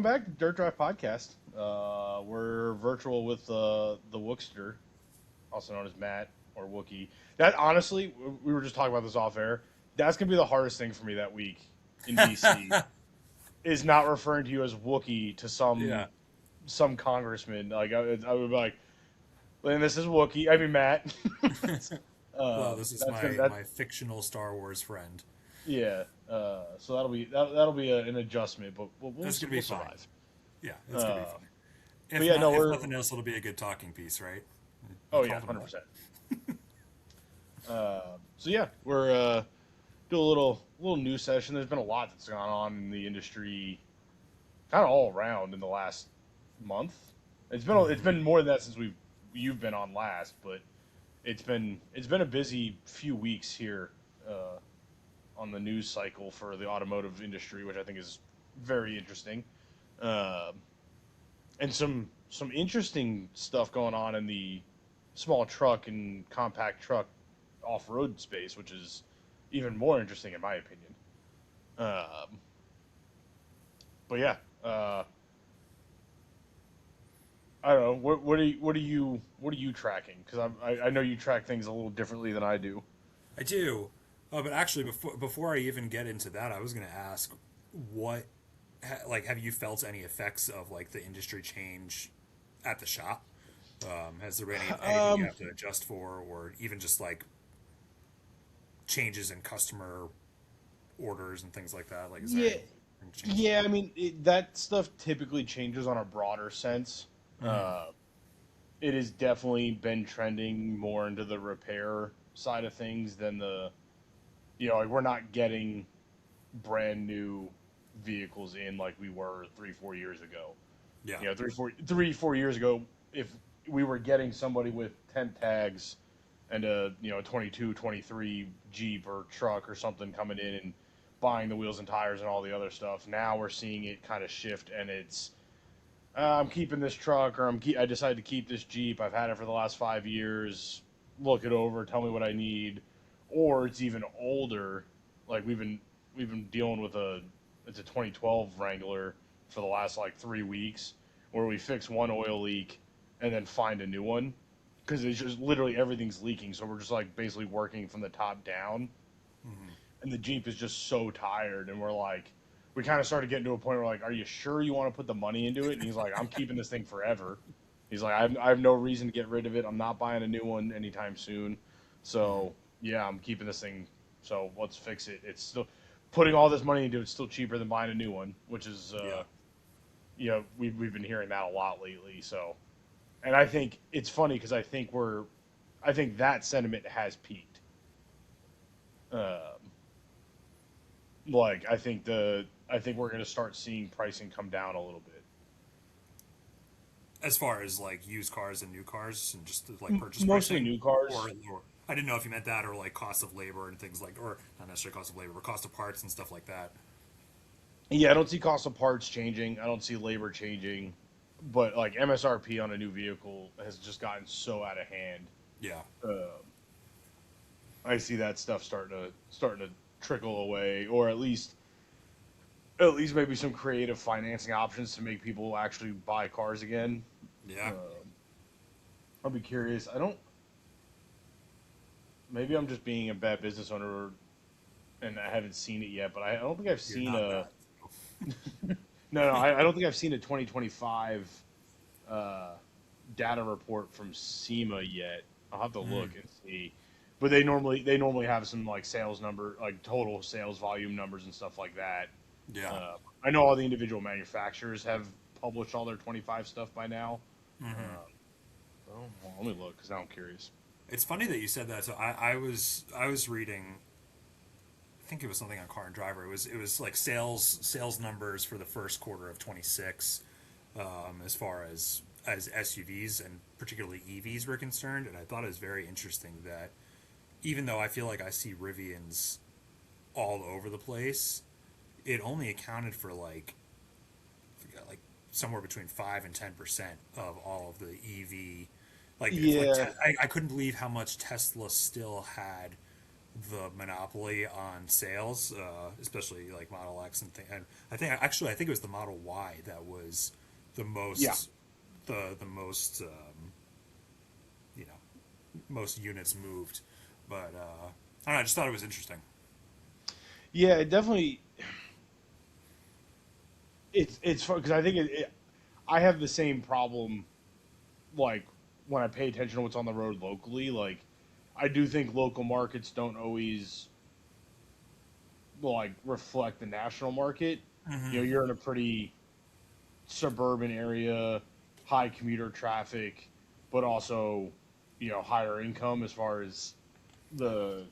back to Dirt Drive Podcast. We're virtual with the Wookster, also known as Matt or Wookie. That honestly, we were just talking about this off air. That's gonna be the hardest thing for me that week in DC is not referring to you as Wookie to Yeah. some congressman. Like I would be like, and this is Wookie. I mean Matt. Well, this is That's gonna my fictional Star Wars friend. yeah. So that'll be an adjustment, but That's gonna be we'll fine. survive. Yeah, it's gonna be Uh, fine. but yeah, no, If we're nothing else, it'll be a good talking piece, right? You oh yeah, called him that. 100%. So yeah, we're do a little news session. There's been a lot that's gone on in the industry, kind of all around in the last month. It's Hmm. been more than that since you've been on last, but it's been a busy few weeks here on the news cycle for the automotive industry, which I think is very interesting, uh, and some interesting stuff going on in the small truck and compact truck off road space, which is even more interesting in my opinion. Um, but yeah, I don't know. What are you tracking? Because I know you track things a little differently than I do. I do. But actually, before I even get into that, I was gonna ask, what, like, have you felt any effects of like the industry change at the shop? Has there been anything you Um, have to adjust for, or even just like changes in customer orders and things like that? Like, is there yeah, anything changed? yeah. I mean, that stuff typically changes on a broader sense. Mm-hmm. Uh, it has definitely been trending more into the repair side of things than like we're not getting brand new vehicles in like we were 3 4 years ago. Yeah. 3 4 years ago, if we were getting somebody with 10 tags and a 22 23 Jeep or truck or something coming in and buying the wheels and tires and all the other stuff, now we're seeing it kind of shift, and it's I'm keeping this truck, or I decided to keep this Jeep. I've had it for the last 5 years. Look it over, tell me what I need. Or it's even older. Like we've been dealing with it's a 2012 Wrangler for the last like 3 weeks, where we fix one oil leak and then find a new one because it's just literally everything's leaking. So we're just like basically working from the top down, Mm-hmm. and the Jeep is just so tired, and we're like, we kind of started getting to a point where like, are you sure you want to put the money into it? And he's like, I'm keeping this thing forever. He's like, I have no reason to get rid of it. I'm not buying a new one anytime soon. Mm-hmm. So yeah, I'm keeping this thing. So let's fix it. It's still putting all this money into it's still cheaper than buying a new one, which is Yeah. we've been hearing that a lot lately. So, and I think it's funny because I think that sentiment has peaked. Um, like I think we're gonna start seeing pricing come down a little bit. As far as like used cars and new cars and just like purchase Mostly pricing, new cars. or I didn't know if you meant that, or like cost of labor and things like, or not necessarily cost of labor, but cost of parts and stuff like that. Yeah, I don't see cost of parts changing. I don't see labor changing, but like MSRP on a new vehicle has just gotten so out of hand. Yeah. Uh, I see that stuff starting to trickle away, or at least maybe some creative financing options to make people actually buy cars again. Yeah. Um, I'll be curious. I don't. Maybe I'm just being a bad business owner and I haven't seen it yet, but I don't think I've You're seen not a. bad. I don't think I've seen a 2025 uh, data report from SEMA yet. I'll have to look Mm, and see. But they normally have some like sales number, like total sales volume numbers and stuff like that. yeah. I know all the individual manufacturers have published all their 25 stuff by now. Hmm. Uh, well, let me look because now I'm curious. It's funny that you said that. So I was reading. I think it was something on Car and Driver. It was like sales numbers for the first quarter of 26, as far as SUVs and particularly EVs were concerned. And I thought it was very interesting that even though I feel like I see Rivians all over the place, it only accounted for like, I forgot, like somewhere between 5 and 10% of all of the EV. Like it's like Yeah, I couldn't believe how much Tesla still had the monopoly on sales, especially like Model X and thing. And I think it was the Model Y that was the Yeah. most the most you know most units moved. But I don't know. I just thought it was interesting. Yeah, it definitely. It's fun because I think I have the same problem. Like when I pay attention to what's on the road locally, like I do think local markets don't always like reflect the national market. You know, you're in a pretty suburban area, high commuter traffic, but also, you know, higher income as far as the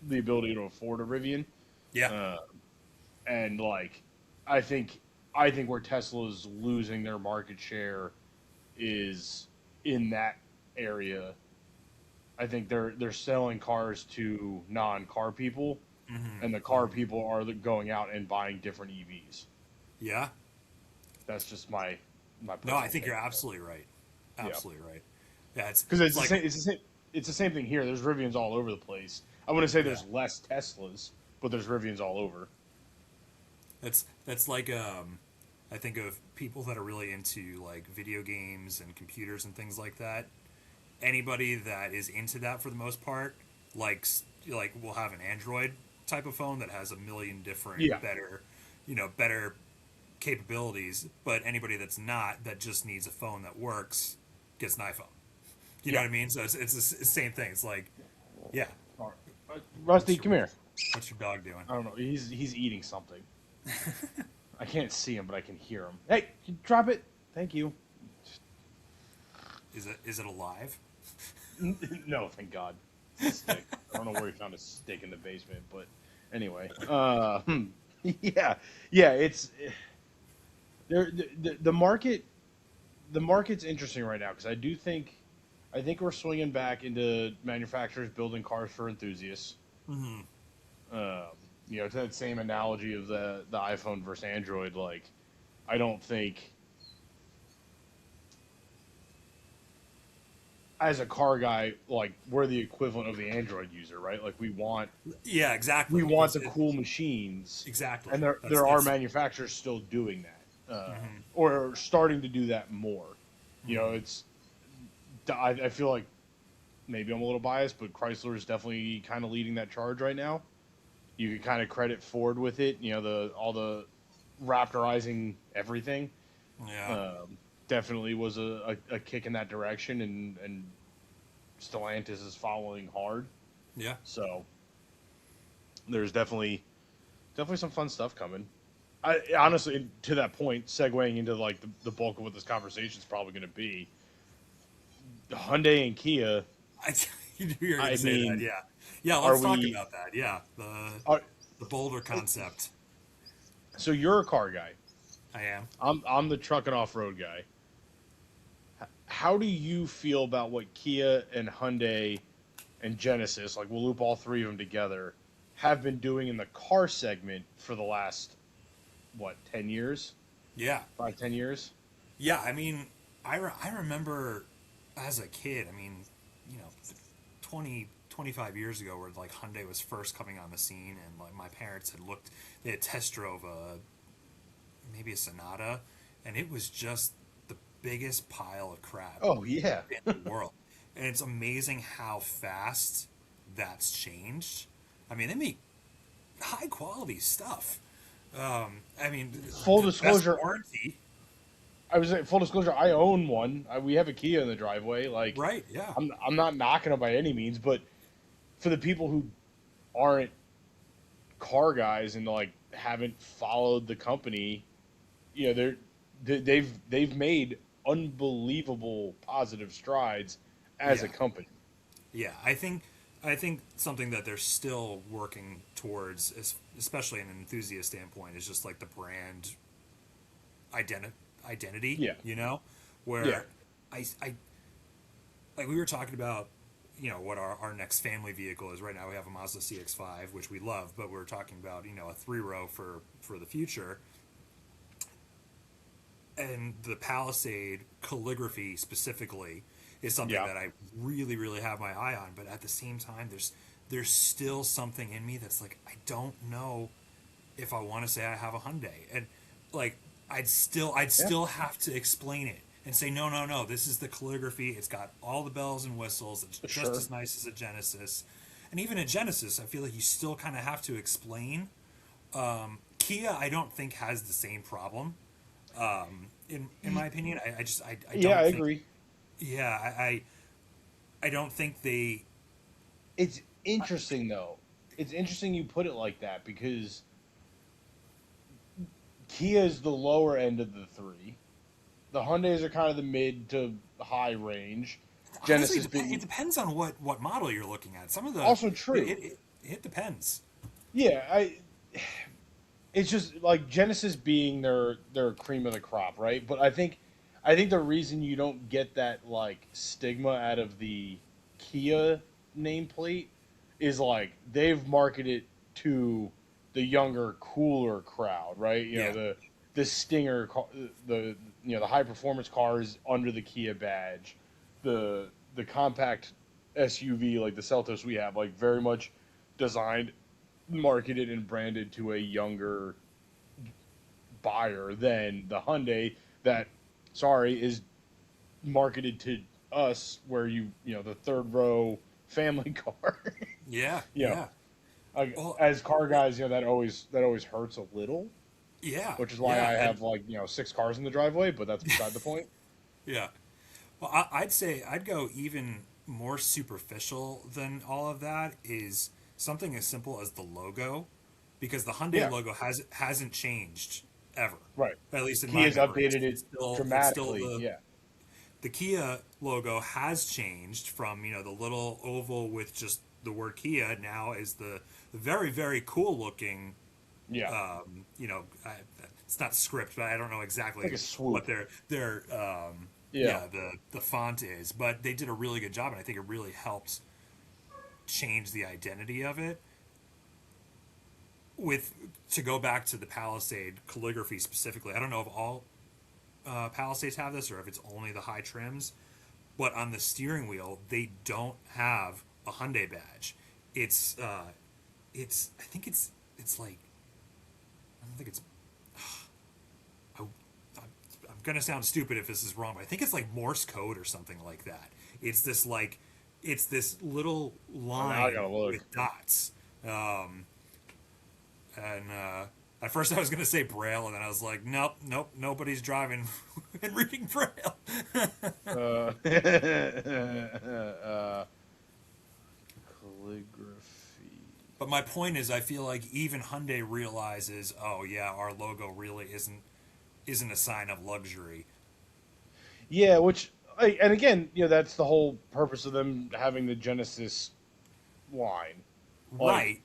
the ability to afford a Rivian. Yeah, Uh, and like, I think I think where Tesla's losing their market share is in that area. I think they're selling cars to non-car people, and the car people are going out and buying different EVs. yeah. That's just my No, I personal think take. you're absolutely right. Yeah, Absolutely right. Yeah, because it's like it's the same thing here. There's Rivians all over the place. I wouldn't say yeah. there's less Teslas, but there's Rivians all over. That's like I think of people that are really into like video games and computers and things like that. Anybody that is into that for the most part likes like will have an Android type of phone that has a million different Yeah, better capabilities, but anybody that's not that just needs a phone that works gets an iPhone. You know yeah. what I mean? So it's the same thing. It's like, yeah, All right. what's Rusty, your come here. what's your dog doing? I don't know. He's eating something. I can't see him, but I can hear him. Hey, can you drop it. Thank you. Is it alive? No, thank God. It's a stick. I don't know where he found a stick in the basement, but anyway. Yeah, yeah. It's there. The market. The market's interesting right now because I think we're swinging back into manufacturers building cars for enthusiasts. Mm-hmm. Um, you know, to that same analogy of the iPhone versus Android, like I don't think as a car guy, like we're the equivalent of the Android user, right? Like Yeah, we exactly. want the cool machines, Exactly. and That's there are that's. manufacturers still doing that, Mm-hmm. or starting to do that more. You know, Mm-hmm. it's I feel like maybe I'm a little biased, but Chrysler is definitely kind of leading that charge right now. You can kind of credit Ford with it. You know, the all the Raptorizing everything. Yeah. Um, definitely was a kick in that direction, and Stellantis is following hard. Yeah. So there's definitely some fun stuff coming. I honestly, to that point, segueing into like the bulk of what this conversation is probably going to be, Hyundai and Kia. I, you knew you were going I to say that. mean, Yeah. Yeah. are Let's talk we? about that. Yeah. The Boulder concept. So you're a car guy. I am. I'm the truck and off road guy. How do you feel about what Kia and Hyundai and Genesis, like we'll loop all three of them together, have been doing in the car segment for the last what 10 years, Yeah. 5 10 years? Yeah. I mean, I remember as a kid. I mean, you know, 25 years ago, where like Hyundai was first coming on the scene, and like my parents had looked, they had test drove maybe a Sonata, and it was just the biggest pile of crap Oh yeah, in the world. And it's amazing how fast that's changed. I mean, they make high quality stuff. I mean, full the best disclosure. warranty, I was full disclosure. I own one. We have a Kia in the driveway. Like, right? Yeah, I'm not knocking it by any means, but for the people who aren't car guys and like haven't followed the company, you know, they've made unbelievable positive strides as a yeah, company. yeah. I think something that they're still working towards, especially in an enthusiast standpoint, is just like the brand identi- identity. Yeah, You know, yeah, where I like we were talking about, what our next family vehicle is. Right now we have a Mazda CX-5, which we love, but we're talking about, a three-row for the future. And the Palisade calligraphy specifically is something yeah. that I really, really have my eye on. But at the same time, there's still something in me that's like, I don't know if I want to say I have a Hyundai, and like I'd Yeah, still have to explain it and say no, no, no. This is the calligraphy. It's got all the bells and whistles. It's just sure. as nice as a Genesis, and even a Genesis, I feel like you still kind of have to explain. Kia, I don't think has the same problem. In my opinion, I Yeah, I don't think. agree. Yeah, I don't think they. It's interesting though. It's interesting you put it like that because Kia is the lower end of the three. The Hyundais are kind of the mid to high range. Honestly, Genesis it being depends on what model you're looking at. Some of the also true. it depends. Yeah, I. It's just like Genesis being their cream of the crop, right? But I think the reason you don't get that like stigma out of the Kia nameplate is like they've marketed to the younger, cooler crowd, right? Yeah, The Stinger, the the high performance cars under the Kia badge, the compact SUV like the Seltos we have, like very much designed, marketed, and branded to a younger buyer than the Hyundai that, sorry, is marketed to us where the third row family car. yeah, you know, yeah. like, Well, as car guys, that always hurts a little, yeah, which is why I yeah, and have like six cars in the driveway. But that's beside the point. yeah. Well, I'd say I'd go even more superficial than all of that is something as simple as the logo, because the Hyundai Yeah, logo hasn't changed ever, right. at least in my Kia's memory. updated it It's still dramatically. Yeah, the Kia logo has changed from the little oval with just the word Kia now is the very very cool looking yeah, it's not script, but I don't know like exactly a what swoop. their Yeah, the font is, but they did a really good job, and I think it really helped change the identity of it. With to go back to the Palisade calligraphy specifically, I don't know if all Palisades have this or if it's only the high trims, but on the steering wheel they don't have a Hyundai badge. It's I think it's like I don't think it's I, I'm gonna sound stupid if this is wrong, but I think it's like Morse code or something like that. It's this like it's this little oh, now I line gotta look. with dots. And at first I was gonna say Braille, and then I was like, nope, nope, nobody's driving and reading Braille. Calligraphy. But my point is, I feel like even Hyundai realizes, oh yeah, our logo really isn't a sign of luxury. Yeah, and again, that's the whole purpose of them having the Genesis line. Like, Right.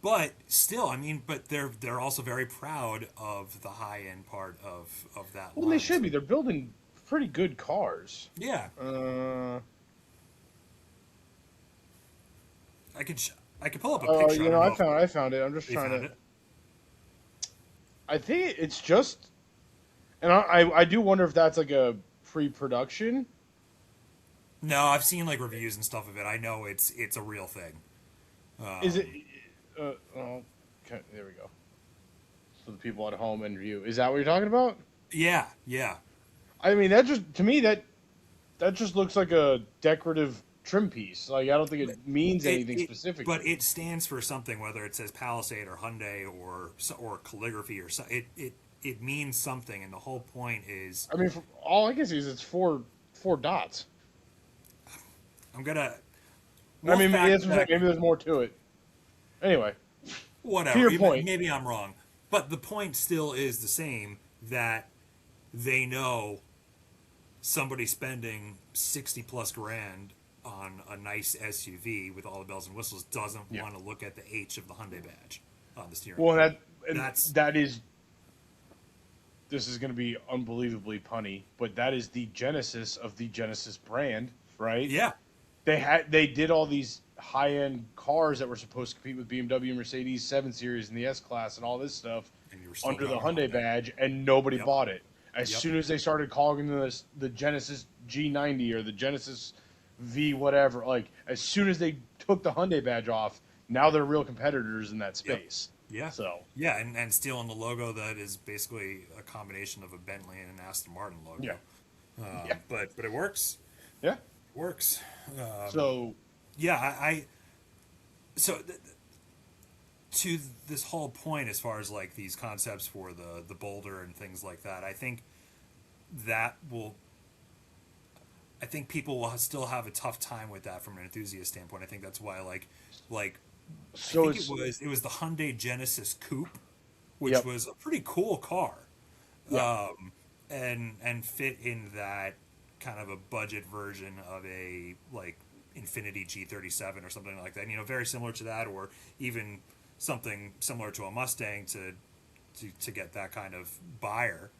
But still, I mean, but they're also very proud of the high end part of that well, they line. should So be. They're building pretty good cars. yeah, Uh, I could I could pull up a oh, picture. I don't know if I found it. I'm just you trying found to. it. I think it's just, and I do wonder if that's like a pre-production. No, I've seen like reviews and stuff of it. I know it's a real thing. Is it? Oh, okay, there we go. For the people at home and view, is that what you're talking about? Yeah, yeah. I mean, that just to me that just looks like a decorative trim piece. Like I don't think it means anything But specifically. it stands for something, whether it says Palisade or Hyundai or calligraphy or so. It means something, and the whole point is I mean, all I can see is it's four dots. I'm gonna I we'll mean, maybe, fact that's what I'm saying. check Maybe there's more to it. Anyway, to whatever. your point, Maybe I'm wrong, but the point still is the same that they know somebody spending 60 plus grand on a nice SUV with all the bells and whistles doesn't yeah. want to look at the H of the Hyundai badge on the steering Well, wheel. and That's that is. This is going to be unbelievably punny, but that is the genesis of the Genesis brand, right? yeah, They did all these high end cars that were supposed to compete with BMW, Mercedes 7 Series, and the S Class, and all this stuff and you were still under the going Hyundai Hyundai. badge, and nobody Yep, bought it. As yep. soon as they started calling the Genesis G90 or the Genesis V whatever, like as soon as they took the Hyundai badge off, now they're real competitors in that Yep. space. Yeah. So Yeah, and stealing the logo that is basically a combination of a Bentley and an Aston Martin yeah, logo. yeah, But it works. yeah. It works. So Yeah, so to this whole point, as far as like these concepts for the boulder and things like that, I think that will. I think people will still have a tough time with that from an enthusiast standpoint. I think that's why like I so think it's it was the Hyundai Genesis Coupe, which yep, was a pretty cool car, yeah, and fit in that kind of a budget version of a like Infiniti G37 or something like that. You know, very similar to that, or even something similar to a Mustang to get that kind of buyer.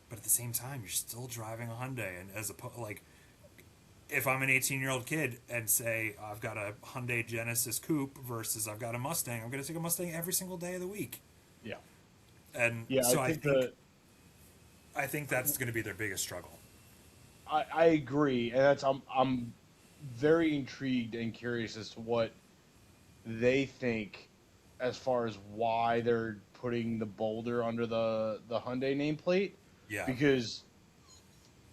But at the same time, you're still driving a Hyundai, and as a like if I'm an 18-year-old kid and say I've got a Hyundai Genesis Coupe versus I've got a Mustang, I'm going to take a Mustang every single day of the week. yeah, And yeah. so I think that's going to be their biggest struggle. I agree, and that's I'm very intrigued and curious as to what they think as far as why they're putting the Boulder under the Hyundai nameplate, Yeah. because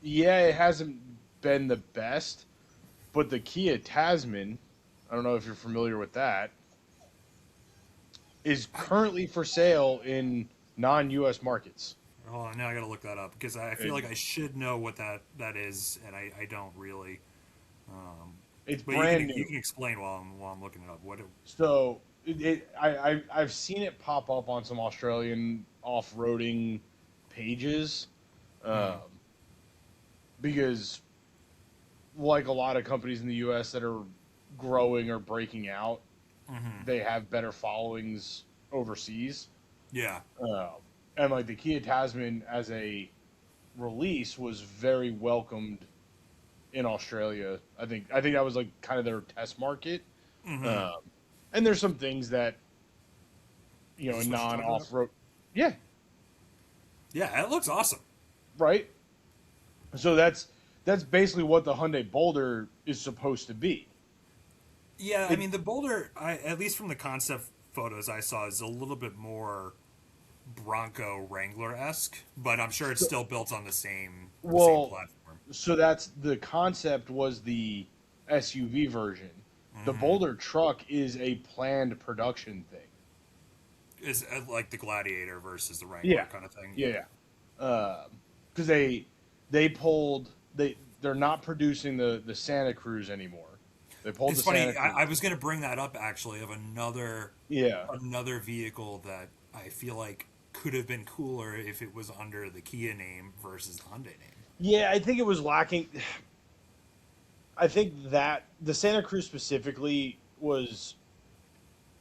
yeah, it hasn't been the best, but the Kia Tasman, I don't know if you're familiar with that, is currently for sale in non-US markets. Oh, now I got to look that up because I feel And like I should know what that is, and I don't really. it's But brand you new. can explain while I'm looking it up. So I've seen it pop up on some Australian off-roading pages, um, Hmm, because like a lot of companies in the U.S. that are growing or breaking out, hmm. they have better followings overseas. Yeah. Um, and like the Kia Tasman as a release was very welcomed in Australia. I think that was like kind of their test market. Hmm. Um, and there's some things that Is this what you're non talking about? off road, yeah, Yeah, it looks awesome. right. So that's basically what the Hyundai Boulder is supposed to be. Yeah, I It mean the Boulder, at least from the concept photos I saw, is a little bit more Bronco Wrangler esque, but I'm sure it's so, still built on the same well, platform. so that's the concept was the SUV version. The Hmm. Boulder truck is a planned production thing. Is like the Gladiator versus the Wrangler Yeah, kind of thing. yeah, Yeah. yeah. Because they pulled they're not producing the Santa Cruz anymore. They pulled It's the funny. Santa I Cruz. was going to bring that up actually of Yeah. another vehicle that I feel like could have been cooler if it was under the Kia name versus the Hyundai name. Yeah, I think it was lacking. I think that the Santa Cruz specifically was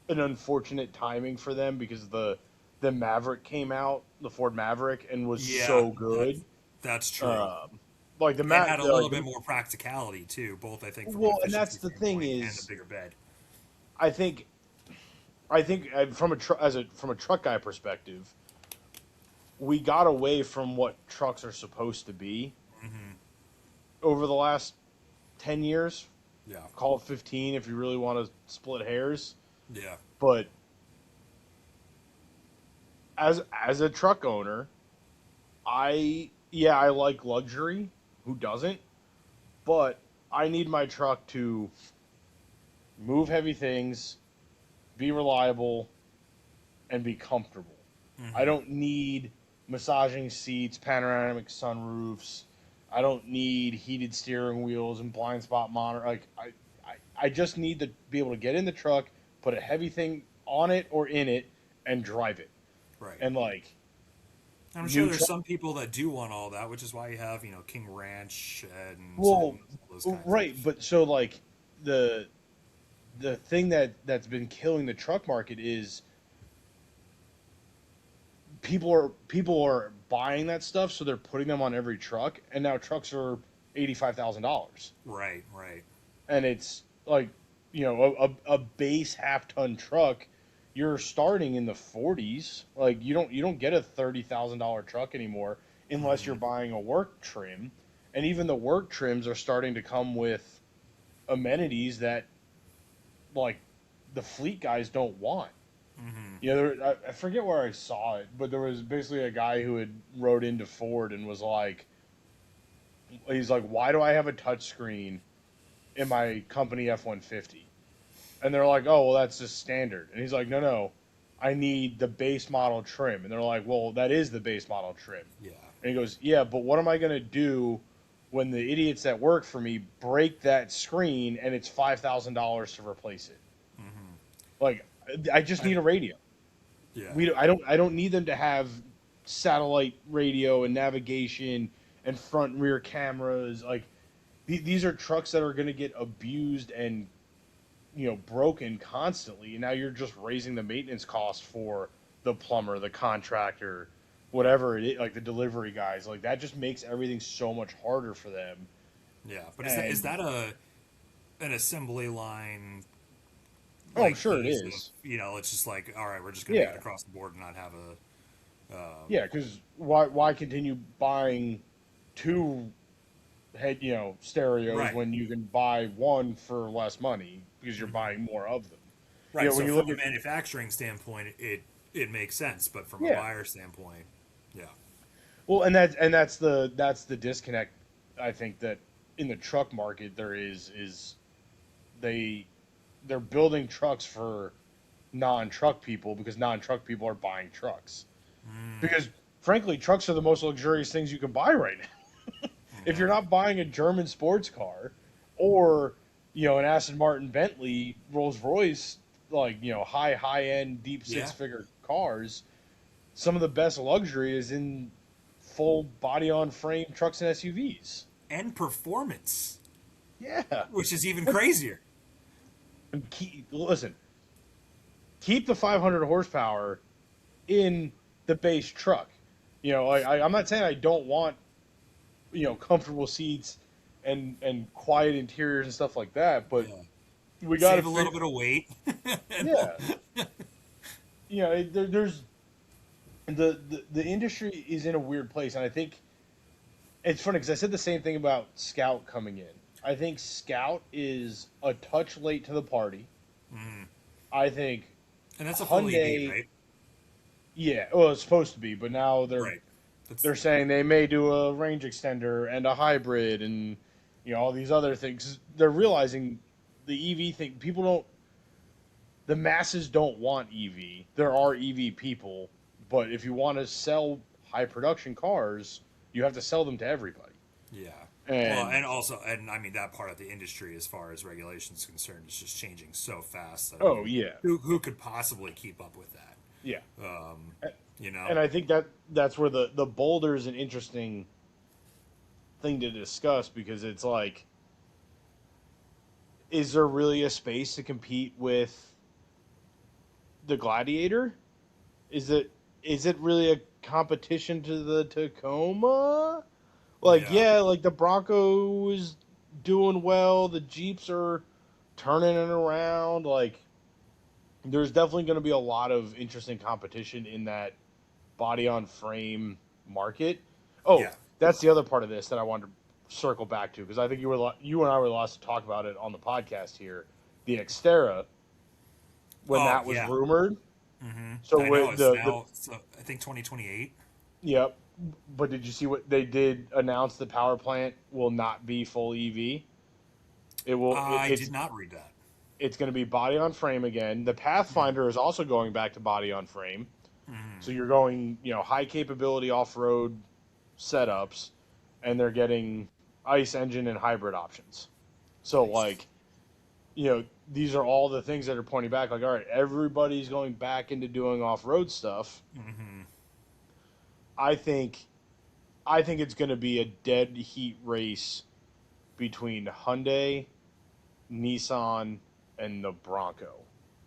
an unfortunate timing for them because the Maverick came out, the Ford Maverick, and was Yeah, so good. that's true. Um, like the And Mac, had a little like bit more practicality too, both I think from an well, and efficiency that's the thing standpoint and a is, bigger bed. I think from from a truck guy perspective, we got away from what trucks are supposed to be Hmm. over the last 10 years. Yeah, Call it 15 if you really want to split hairs. yeah. But as a truck owner, I like luxury. Who doesn't? But I need my truck to move heavy things, be reliable, and be comfortable. I Hmm. don't need massaging seats, panoramic sunroofs. I don't need heated steering wheels and blind spot monitor. I just need to be able to get in the truck, put a heavy thing on it or in it, and drive it. Right. And like I'm sure new there's truck, some people that do want all that, which is why you have King Ranch well, and those kinds of. right, but so like the the thing that's been killing the truck market is people are buying that stuff, so they're putting them on every truck, and now trucks are $85,000, Right, right. and it's like a base half ton truck, you're starting in the 40s. Like you don't get a $30,000 truck anymore unless you're Hmm. buying a work trim, and even the work trims are starting to come with amenities that like the fleet guys don't want. Mm-hmm. You know, I forget where I saw it, but there was basically a guy who had wrote into Ford and was like, he's like, why do I have a touchscreen in my company F-150? And they're like, oh, well, that's just standard. And he's like, no, no, I need the base model trim. And they're like, well, that is the base model trim. Yeah. And he goes, yeah, but what am I going to do when the idiots that work for me break that screen and it's $5,000 to replace it? Mm-hmm. Like, I just need a radio. Yeah. I don't need them to have satellite radio and navigation and front and rear cameras. Like, these are trucks that are going to get abused and broken constantly, and now you're just raising the maintenance cost for the plumber, the contractor, whatever it is, like the delivery guys. Like that just makes everything so much harder for them. Yeah. But is And that an assembly line oh, I'm like sure it ease of, is. it's just like, all right, we're just gonna make it Yeah, across the board and not have a yeah. Because why continue buying two head stereos right. when you can buy one for less money because you're Mm-hmm. buying more of them. Right. When So you from look a at manufacturing standpoint, it makes sense, but from a yeah, buyer standpoint, yeah. well, and that's the disconnect. I think that in the truck market there is they they're building trucks for non-truck people because non-truck people are buying trucks. Mm, Because frankly, trucks are the most luxurious things you can buy right now. If you're yeah. not buying a German sports car or an Aston Martin Bentley, Rolls Royce, like high end deep Yeah. six-figure cars, some of the best luxury is in full body on frame trucks and SUVs. And performance, Yeah. which is even But crazier. listen, keep the 500 horsepower in the base truck. I'm not saying I don't want comfortable seats and quiet interiors and stuff like that, but Yeah. we got to Save a little figure. bit of weight. And Yeah, there's the industry is in a weird place, and I think it's funny because I said the same thing about Scout coming in. I think Scout is a touch late to the party. mm. I think And that's a full EV, Hyundai, right? yeah, well, it's supposed to be, but now they're Right. That's they're saying they may do a range extender and a hybrid and all these other things. They're realizing the EV thing. People don't. The masses don't want EV. There are EV people, but if you want to sell high production cars, you have to sell them to everybody. yeah. Well, And and also, and I mean that part of the industry, as far as regulations is concerned, is just changing so fast that I oh mean, yeah, who could possibly keep up with that? yeah. You know? And I think that's where the Boulder is an interesting thing to discuss because it's like, is there really a space to compete with the Gladiator? Is it really a competition to the Tacoma? Like, Yeah. yeah, like the Bronco is doing well, the Jeeps are turning it around. Like, there's definitely going to be a lot of interesting competition in that body on frame market. Oh, Yeah. that's the other part of this that I wanted to circle back to because I think you and I were the last to talk about it on the podcast here. The Xterra, when Oh, that was yeah. rumored. Hmm. So I know with it's the now. So I think 2028. yep. But did you see what they did announce? The power plant will not be full EV. It will. I did not read that. It's going to be body on frame again. The Mm-hmm. Pathfinder is also going back to body on frame. Mm-hmm. So you're going, high capability off road setups, and they're getting ICE engine and hybrid options. So Nice. like, these are all the things that are pointing back. Like, all right, everybody's going back into doing off road stuff. Mm-hmm. I think, I think it's going to be a dead heat race between Hyundai, Nissan, and the Bronco.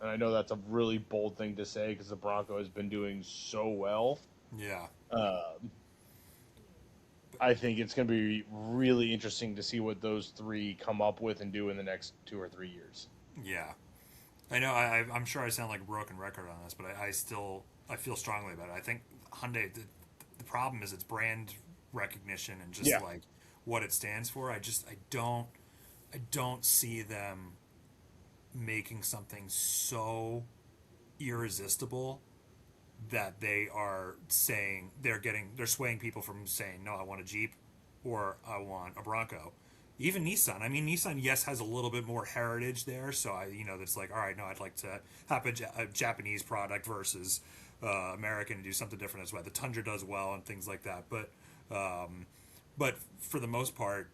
And I know that's a really bold thing to say because the Bronco has been doing so well. Yeah. Uh, I think it's going to be really interesting to see what those three come up with and do in the next 2 or 3 years. Yeah. I know. I'm sure I sound like a broken record on this, but I still I feel strongly about it. I think Hyundai. The problem is its brand recognition and just Yeah, like what it stands for. I don't see them making something so irresistible that they are saying they're swaying people from saying no, I want a Jeep or I want a Bronco. Even Nissan. I mean, Nissan, yes, has a little bit more heritage there, so that's like, all right, no, I'd like to have a Japanese product versus American and do something different as well. The Tundra does well and things like that, but for the most part,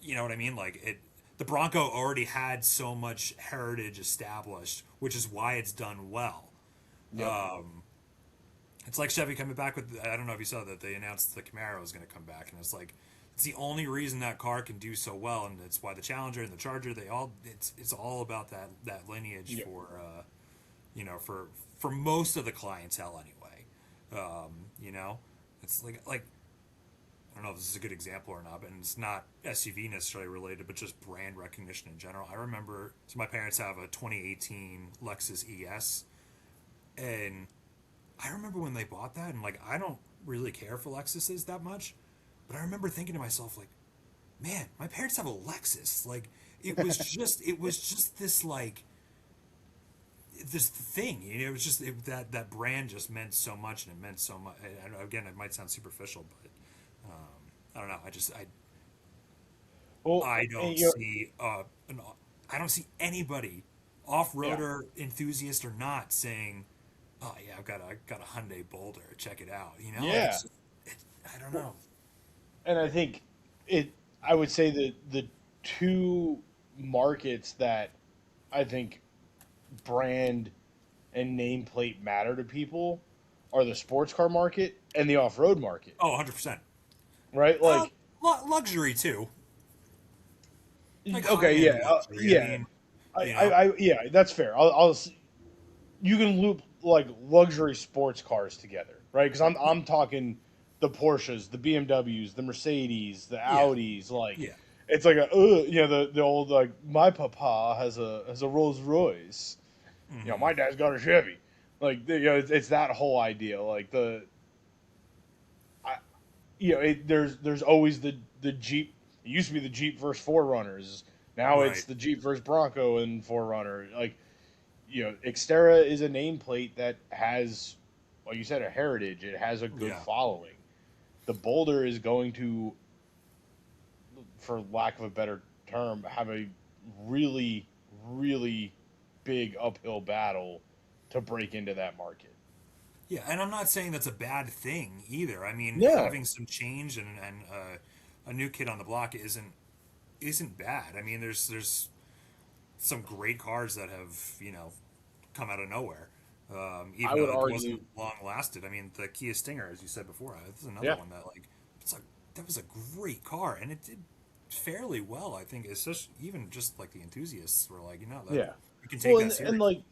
you know what I mean? Like the Bronco already had so much heritage established, which is why it's done well. Yep. It's like Chevy coming back with. I don't know if you saw that they announced the Camaro was going to come back, and it's like it's the only reason that car can do so well, and it's why the Challenger and the Charger it's all about that lineage Yep. for for most of the clientele anyway. You know, it's like I don't know if this is a good example or not, but it's not SUV necessarily related, but just brand recognition in general. I remember, so my parents have a 2018 Lexus ES, and I remember when they bought that, and like I don't really care for Lexuses that much, but I remember thinking to myself like, man, my parents have a Lexus. Like it was just this like this thing. It was just that brand just meant so much, and it meant so much. And again, it might sound superficial, but I don't know. Well, I and don't you're see I don't see anybody, yeah. off-roader enthusiast or not, saying, "Oh yeah, I've got a Hyundai Boulder. Check it out." You know, like Yeah. I don't know. And I think it. I would say that the two markets that I think brand and nameplate matter to people are the sports car market and the off road market, Oh, 100%. right? Uh, Like, luxury too, like okay, high-end luxury. I yeah, mean, you know, yeah, that's fair. You can loop like luxury sports cars together, right? Because I'm talking the Porsches, the BMWs, the Mercedes, the yeah, Audis. Like yeah, it's like the old like my papa has a Rolls Royce. hmm My dad's got a Chevy. Like it's that whole idea. Like I, there's always the Jeep. It used to be the Jeep versus Forerunners. Now it's right, the Jeep versus Bronco and Forerunner. Like Xterra is a nameplate that has, like you said, a heritage. It has a good yeah, following. The Boulder is going to, for lack of a better term, have a really, really big uphill battle to break into that market. yeah. And I'm not saying that's a bad thing either. I mean, No. having some change and a new kid on the block isn't bad. I mean, there's some great cars that have come out of nowhere. I Even would though it wasn't argue, long lasted. I mean, the Kia Stinger, as you said before, this is another yeah, one that it's like that was a great car, and it did fairly well. I think it's just even just like the enthusiasts were like, that yeah. you can take Well, that and seriously. like,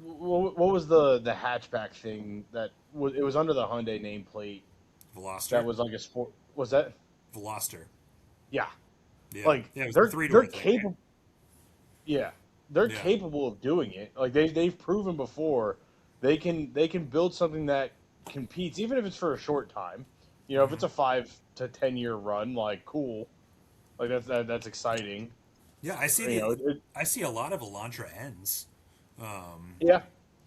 what was the hatchback thing that was? It was under the Hyundai nameplate. That Veloster, was like a sport. Was that? Veloster, Yeah. yeah, Like yeah. It was the they're three they're door thing. capable. Yeah, they're Yeah, capable of doing it. Like they've proven before they can build something that competes, even if it's for a short time. If it's hmm a 5 to 10 year run, like cool, like that's exciting. yeah. I see You know, I see a lot of Elantra ends. Um, yeah,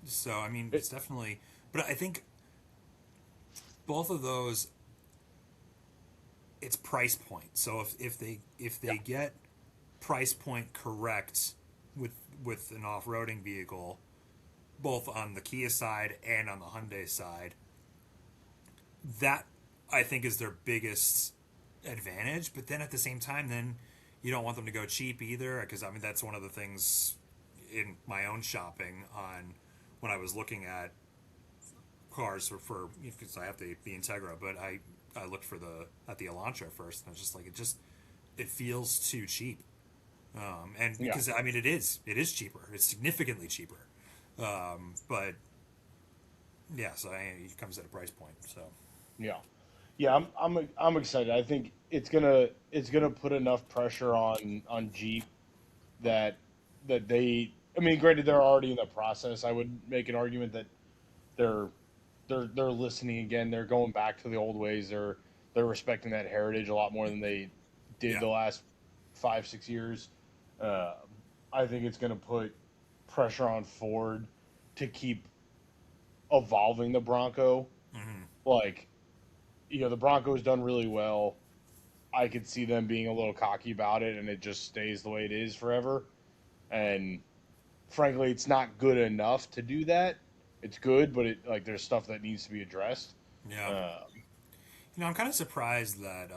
so I mean, it, it's definitely. But I think both of those, it's price point. So if they yeah, get price point correct with an off-roading vehicle, both on the Kia side and on the Hyundai side, that I think is their biggest advantage. But then at the same time, then you don't want them to go cheap either, because I mean that's one of the things in my own shopping on when I was looking at cars for because I have the Integra, but I looked for the Elantra first, and I was just like it feels too cheap. And yeah, because I mean it is cheaper, it's significantly cheaper, but yeah, so it comes at a price point. So yeah, yeah. I'm excited. I think it's gonna put enough pressure on Jeep that they. I mean, granted, they're already in the process. I would make an argument that they're they're listening again. They're going back to the old ways. They're respecting that heritage a lot more than they did yeah, the last 5 6 years. Uh, I I think it's going to put pressure on Ford to keep evolving the Bronco. Mm-hmm. Like, the Bronco's done really well. I could see them being a little cocky about it, and it just stays the way it is forever. And frankly, it's not good enough to do that. It's good, but there's stuff that needs to be addressed. Yeah. I'm kind of surprised that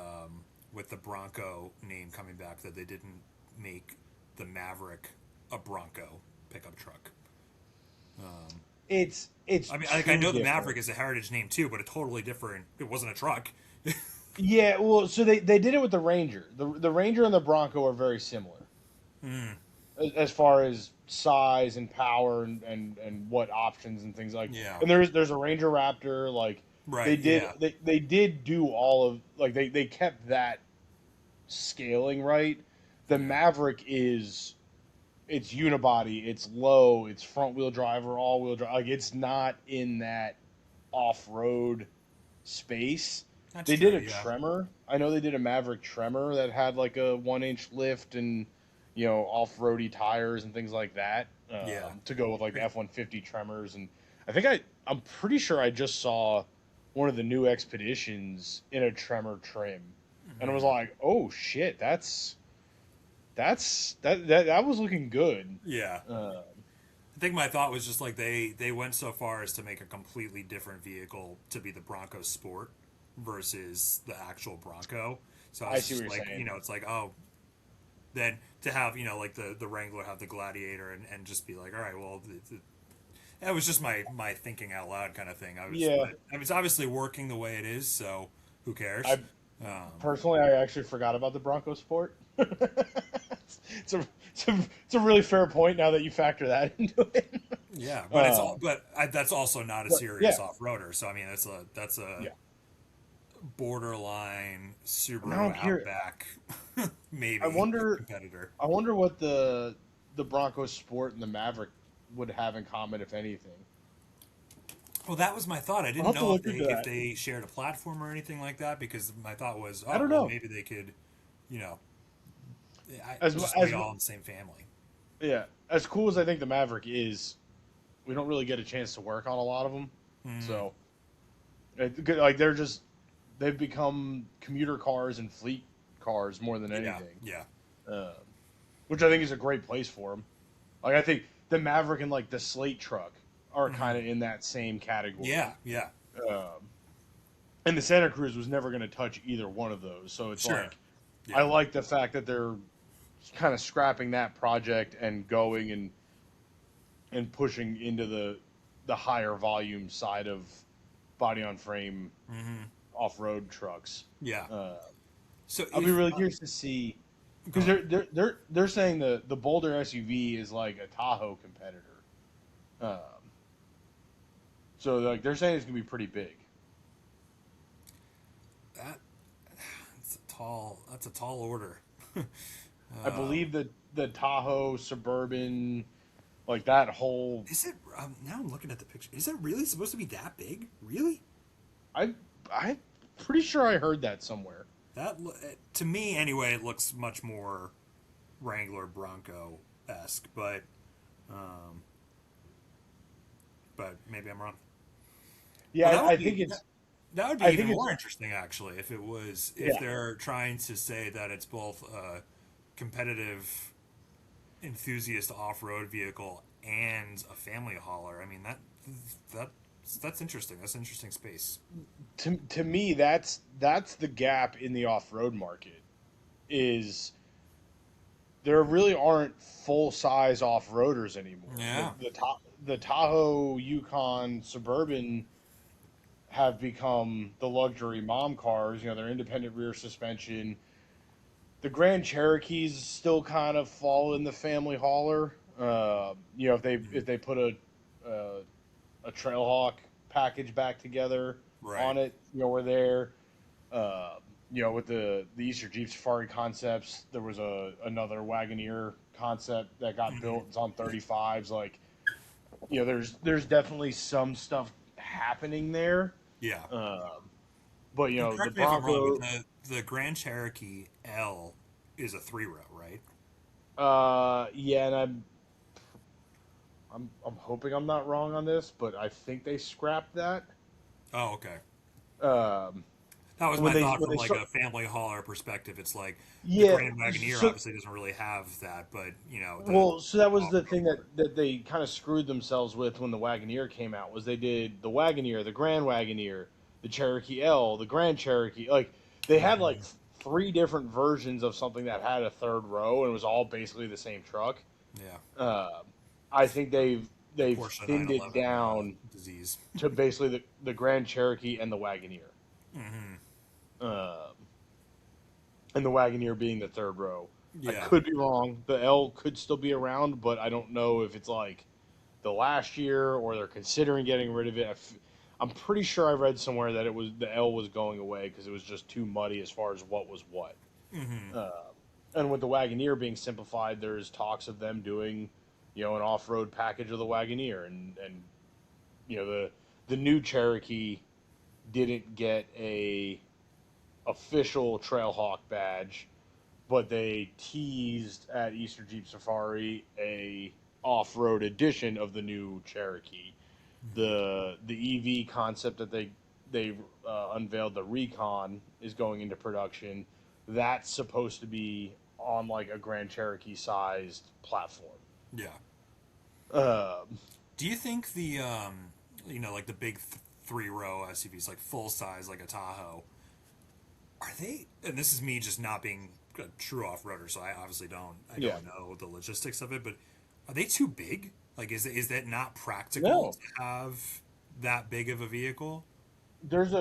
with the Bronco name coming back, that they didn't make the Maverick a Bronco pickup truck. It's I mean, too I know the different. Maverick is a heritage name too, but a totally different. It wasn't a truck. Yeah, well, so they did it with the Ranger. The Ranger and the Bronco are very similar as far as size and power and what options and things like. Yeah. And there's a Ranger Raptor. Like Right. Yeah. they did do all of they kept that scaling right. The Maverick it's unibody, it's low, it's front wheel drive or all wheel drive. Like it's not in that off road space. That's They true, did a yeah. Tremor. I know they did a Maverick Tremor that had like a 1 inch lift and off roady tires and things like that Yeah. to go with like the F-150 Tremors. And I'm pretty sure I just saw one of the new Expeditions in a Tremor trim, and I was like, oh shit, that was looking good. Yeah. I think my thought was just like they went so far as to make a completely different vehicle to be the Bronco Sport versus the actual Bronco. So I I was see just what you're like, saying. it's like, oh, then to have, like the Wrangler have the Gladiator and just be like, all right, well, that was just my thinking out loud kind of thing. Yeah, But, I mean, it's obviously working the way it is, so who cares? I personally I actually forgot about the Bronco Sport. It's a really fair point now that you factor that into it. Yeah, but that's also not a But serious yeah, off-roader. So I mean, that's a yeah. borderline Now I'm Subaru curious. Outback, I maybe wonder. competitor. I wonder what the Bronco Sport and the Maverick would have in common, if anything. Well, that was my thought. I I'll didn't have to know if look they into if that. they shared a platform or anything like that because my thought was, I oh don't well, know. maybe they could, you know, As just put as it all in the same family. yeah, as cool as I think the Maverick is, we don't really get a chance to work on a lot of them. So, like they've become commuter cars and fleet cars more than Yeah, anything, yeah, uh, which I think is a great place for them. Like I think the Maverick and like the Slate truck are kind of in that same yeah, category. yeah. And the Santa Cruz was never going to touch either one of those. So it's Sure. like I Yeah. like the fact that they're kind of scrapping that project and going and pushing into the higher volume side of body on frame off road trucks. Yeah. So I'll be if really curious to see go because ahead. they're saying the Boulder SUV is like a Tahoe competitor. Um, so like they're saying it's gonna be pretty big. That that's a tall order. I believe that the Tahoe Suburban, like that whole, Is it now I'm looking at the picture. Is it really supposed to be that big? Really? I'm pretty sure I heard that somewhere. To me anyway, it looks much more Wrangler Bronco esque, um, but maybe I'm wrong. Yeah, Well, that would I be think it's. that would be I even think it's. more interesting actually if Yeah, they're trying to say that it's both a competitive enthusiast off-road vehicle and a family hauler. I mean that that's interesting. That's an interesting space. to me, that's the gap in the off road market. Is there really aren't full size off roaders anymore. Yeah. The Tahoe, Yukon, Suburban have become the luxury mom cars. They're independent rear suspension. The Grand Cherokees still kind of fall in the family hauler. If they put uh, a Trailhawk package back together Right. on it, we're there. With the Easter Jeep Safari concepts, there was another Wagoneer concept that got built. It's on 35s. Like, there's definitely some stuff happening there. Yeah. But And the correct me if I'm wrong, Bronco, but the Grand Cherokee L is a three row, right? Yeah, and I'm hoping I'm not wrong on this, but I think they scrapped that. Oh, okay. Um, That was when my they thought when from they like start, a family hauler perspective. It's like the yeah. Grand Wagoneer So obviously doesn't really have that, but you know so that the was the off-road thing part. that they kind of screwed themselves with when the Wagoneer came out was they did the Wagoneer, the Grand Wagoneer, the Cherokee L, the Grand Cherokee. Like they had like Hmm. three different versions of something that had a third row and it was all basically the same truck. Yeah, Uh, I think the they've Porsche thinned it 911 down disease. to basically the Grand Cherokee and the Wagoneer. Hmm. Uh, and the Wagoneer being the third row. I Yeah, could be wrong. The L could still be around, but I don't know if it's like the last year or they're considering getting rid of it. I'm pretty sure I read somewhere that it was the L was going away because it was just too muddy as far as what was what. hmm, Uh, and with the Wagoneer being simplified, there's talks of them doing, an off-road package of the Wagoneer, and the new Cherokee didn't get a official Trailhawk badge, but they teased at Easter Jeep Safari a off-road edition of the new Cherokee. The EV concept that they unveiled, the Recon, is going into production. That's supposed to be on like a Grand Cherokee sized platform. yeah. Uh, Do you think like the big 3 row SUVs, like full size, like a Tahoe, are they? And this is me just not being a true off roader, so I obviously don't. I yeah, don't know the logistics of it, but are they too big? Like, is that not practical no, to have that big of a vehicle? there's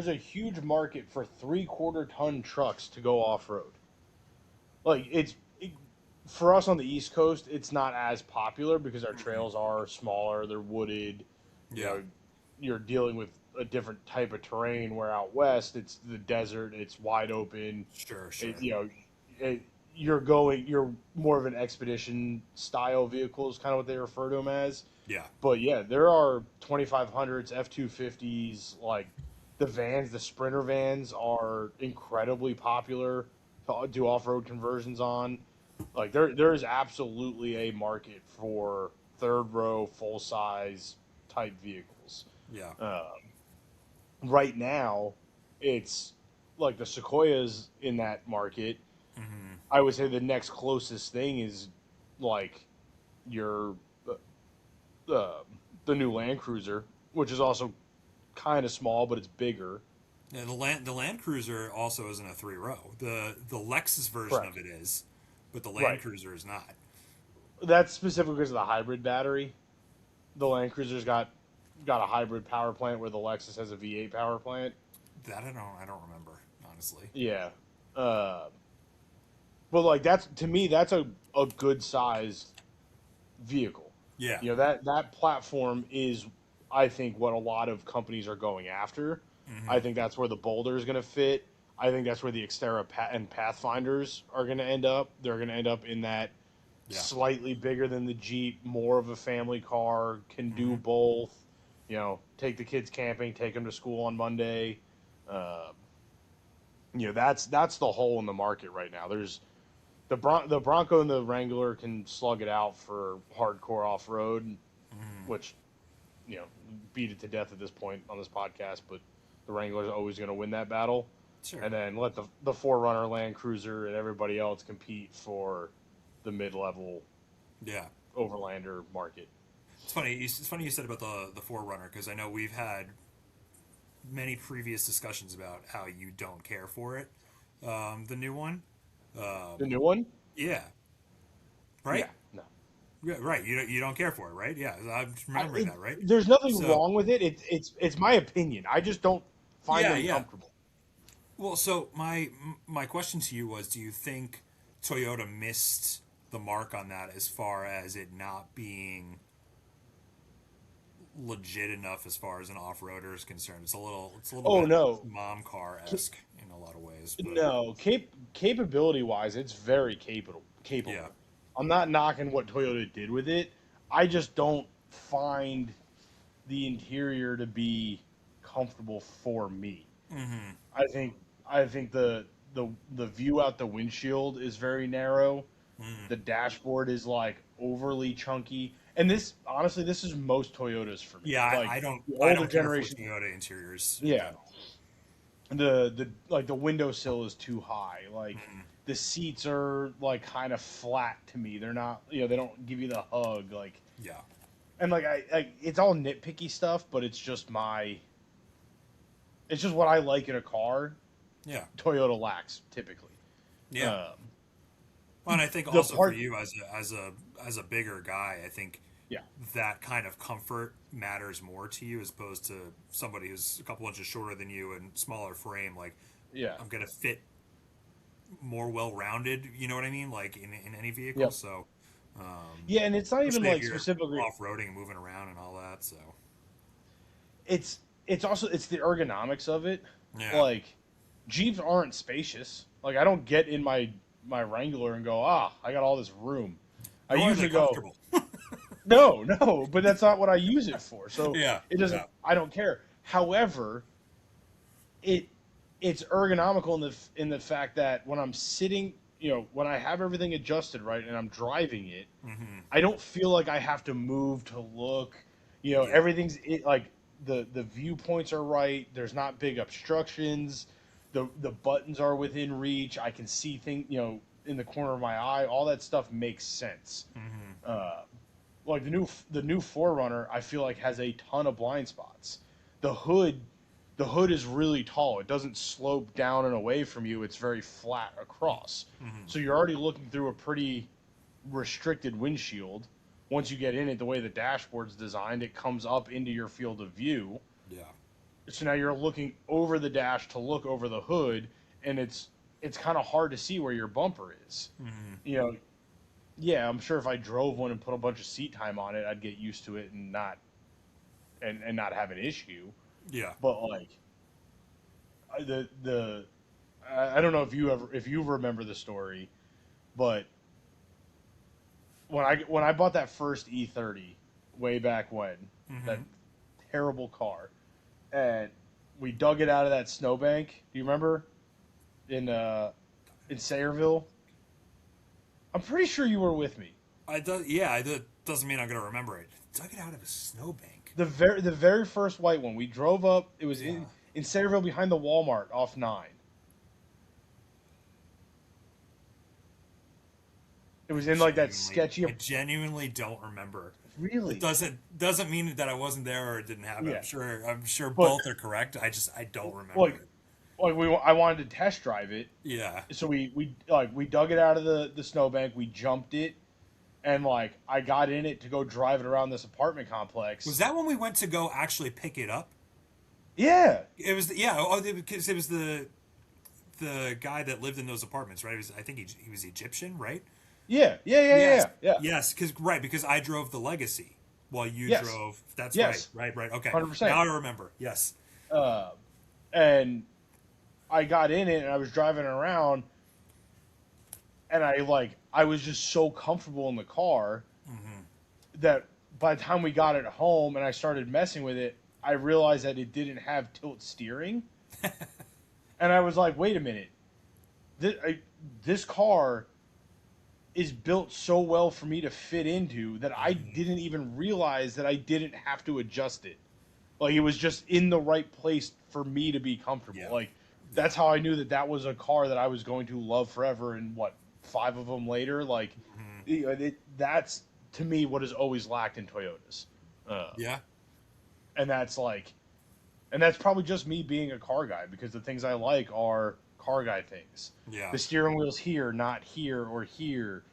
a huge market for 3/4 ton trucks to go off road. Like for us on the East Coast, it's not as popular because our Hmm. trails are smaller, they're wooded. You Yeah, know, you're dealing with a different type of terrain. Where out west, it's the desert, it's wide open. sure, It, sure. you know, it, you're more of an expedition style vehicle is kind of what they refer to them as. Yeah. But yeah, there are 2500s, F250s, like the vans, the Sprinter vans are incredibly popular to do off road conversions on. Like there is absolutely a market for third row, full size type vehicles. Yeah. Uh, right now, it's like the Sequoias in that market. Hmm. I would say the next closest thing is like your uh, the new Land Cruiser, which is also kind of small, but it's bigger. Yeah, the Land Cruiser also isn't a 3 row. The Lexus version of Correct. it is, but the Land Right. Cruiser is not. That's specifically because of the hybrid battery. The Land Cruiser's got a hybrid power plant where the Lexus has a V8 power plant. That I don't remember honestly. Yeah. Uh, but like that's to me that's a good sized vehicle. Yeah. That platform is I think what a lot of companies are going after. I Hmm. think that's where the Boulder is going to fit. I think that's where the Xterra and Pathfinders are going to end up. They're going to end up in that Yeah. slightly bigger than the Jeep, more of a family car, can do Hmm. both. Take the kids camping, take them to school on Monday. Uh, that's the hole in the market right now. There's the Bronco and the Wrangler can slug it out for hardcore off road, Hmm. which you know beat it to death at this point on this podcast. But the Wrangler is always going to win that battle, Sure. and then let the Forerunner, Land Cruiser, and everybody else compete for the mid level Yeah. overlander market. It's funny. It's funny you said about the Forerunner because I know we've had many previous discussions about how you don't care for it. The new one. The Um, new one, yeah. yeah, Right. no, Yeah. Right. You don't care for it, right? Yeah. I'm remembering that, right? there's nothing So wrong with it. It's my opinion. I just don't find yeah, them yeah. comfortable. Well, so my question to you was: do you think Toyota missed the mark on that as far as it not being legit enough as far as an off-roader is concerned? It's a little Oh bit no, mom car esque in a lot of ways, but no, capability wise, it's very capable. yeah. Capable. I'm not knocking what Toyota did with it. I just don't find the interior to be comfortable for me. Hmm. I think I think the view out the windshield is very narrow. The dashboard is like overly chunky. And this, honestly, this is most Toyotas for me. Yeah, Like the I older don't care for generation, Toyota interiors in yeah. general. The like the windowsill is too high. Like Mm-hmm. the seats are like kind of flat to me. They're not, you know, they don't give you the hug. Like, Yeah. and like it's all nitpicky stuff, but it's just what I like in a car. Yeah. Toyota lacks typically. Yeah. Um, Well, and I think the also for part, you as a bigger guy, I think yeah, that kind of comfort matters more to you as opposed to somebody who's a couple inches shorter than you and smaller frame. Like, yeah, I'm gonna fit more well rounded. You know what I mean? Like in any vehicle. yep, So, yeah, and it's not even especially if like you're specifically. off roading and moving around and all that. So, It's also it's the ergonomics of it. yeah. Like Jeeps aren't spacious. Like I don't get in my Wrangler and go, I got all this room. I Nor are they usually go, comfortable. no, but that's not what I use it for. So Yeah. it doesn't. Yeah. I don't care. However, it it's ergonomical in the fact that when I'm sitting, you know, when I have everything adjusted right and I'm driving it, Mm-hmm. I don't feel like I have to move to look. You know, Yeah. everything's like the viewpoints are right. There's not big obstructions. The buttons are within reach. I can see things, you know, in the corner of my eye. All that stuff makes sense. Mm-hmm. Like the new Forerunner, I feel like has a ton of blind spots. The hood, the hood is really tall. It doesn't slope down and away from you. It's very flat across. Mm-hmm. So you're already looking through a pretty restricted windshield. Once you get in it, the way the dashboard's designed, it comes up into your field of view. Yeah. So now you're looking over the dash to look over the hood, and it's kind of hard to see where your bumper is. Mm-hmm. You know, yeah, I'm sure if I drove one and put a bunch of seat time on it, I'd get used to it and not have an issue. Yeah. But like the I don't know if you remember the story, but when I bought that first E30 way back when, that Mm-hmm. terrible car, and we dug it out of that snowbank. Do you remember in Sayreville? I'm pretty sure you were with me. I do, yeah, that doesn't mean I'm gonna remember it. Dug it out of a snowbank. The very first white one. We drove up. It was Yeah. in Sayreville behind the Walmart off 9. It was in like that sketchy. I genuinely don't remember. Really? It doesn't mean that I wasn't there or it didn't happen. Yeah. I'm sure But both are correct. I don't remember like it. I wanted to test drive it, Yeah. so we dug it out of the snowbank. We jumped it, and like I got in it to go drive it around this apartment complex. Was that when we went to go actually pick it up? Yeah. It was yeah. Oh, because it was the guy that lived in those apartments, right? I think he was Egyptian, right? Yeah. Yes. Yeah. Yes, because I drove the Legacy while you Yes. drove. That's Yes. right. Okay. 100%. Now I remember. Yes. And I got in it and I was driving around, and I was just so comfortable in the car that by the time we got it home and I started messing with it, I realized that it didn't have tilt steering. And I was like, wait a minute. This car is built so well for me to fit into that I didn't even realize that I didn't have to adjust it. Like, it was just in the right place for me to be comfortable. Yeah. Like, that's how I knew that was a car that I was going to love forever. And 5 of them later, like, that's to me what has always lacked in Toyotas. Yeah. And that's probably just me being a car guy, because the things I like are car guy things. Yeah. The steering wheel's here, not here or here.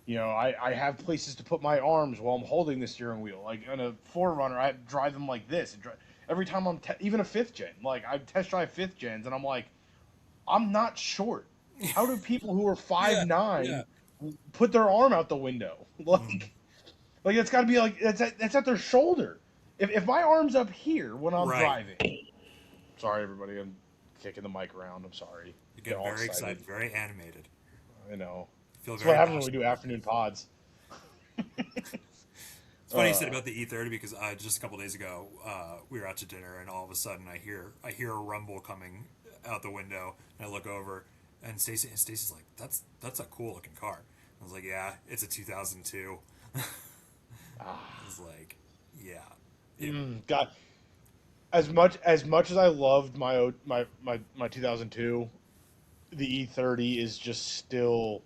You know, I have places to put my arms while I'm holding the steering wheel. Like on a Forerunner, I drive them like this. Every time even a 5th gen, like I test drive 5th gens, and I'm like, I'm not short. How do people who are 5'9" put their arm out the window? Like it's got to be like that's at their shoulder. If my arm's up here when I'm driving, sorry everybody, I'm kicking the mic around. I'm sorry. You get very excited, very animated. I know. Feel That's very what happens when passionate. we do afternoon pods. It's funny you said about the E30 because just a couple days ago we were out to dinner and all of a sudden I hear a rumble coming out the window and I look over and Stacy's like that's a cool looking car. was like, yeah, it's a 2002. I Ah, was like, yeah. God, as much as I loved my 2002, the E30 is just still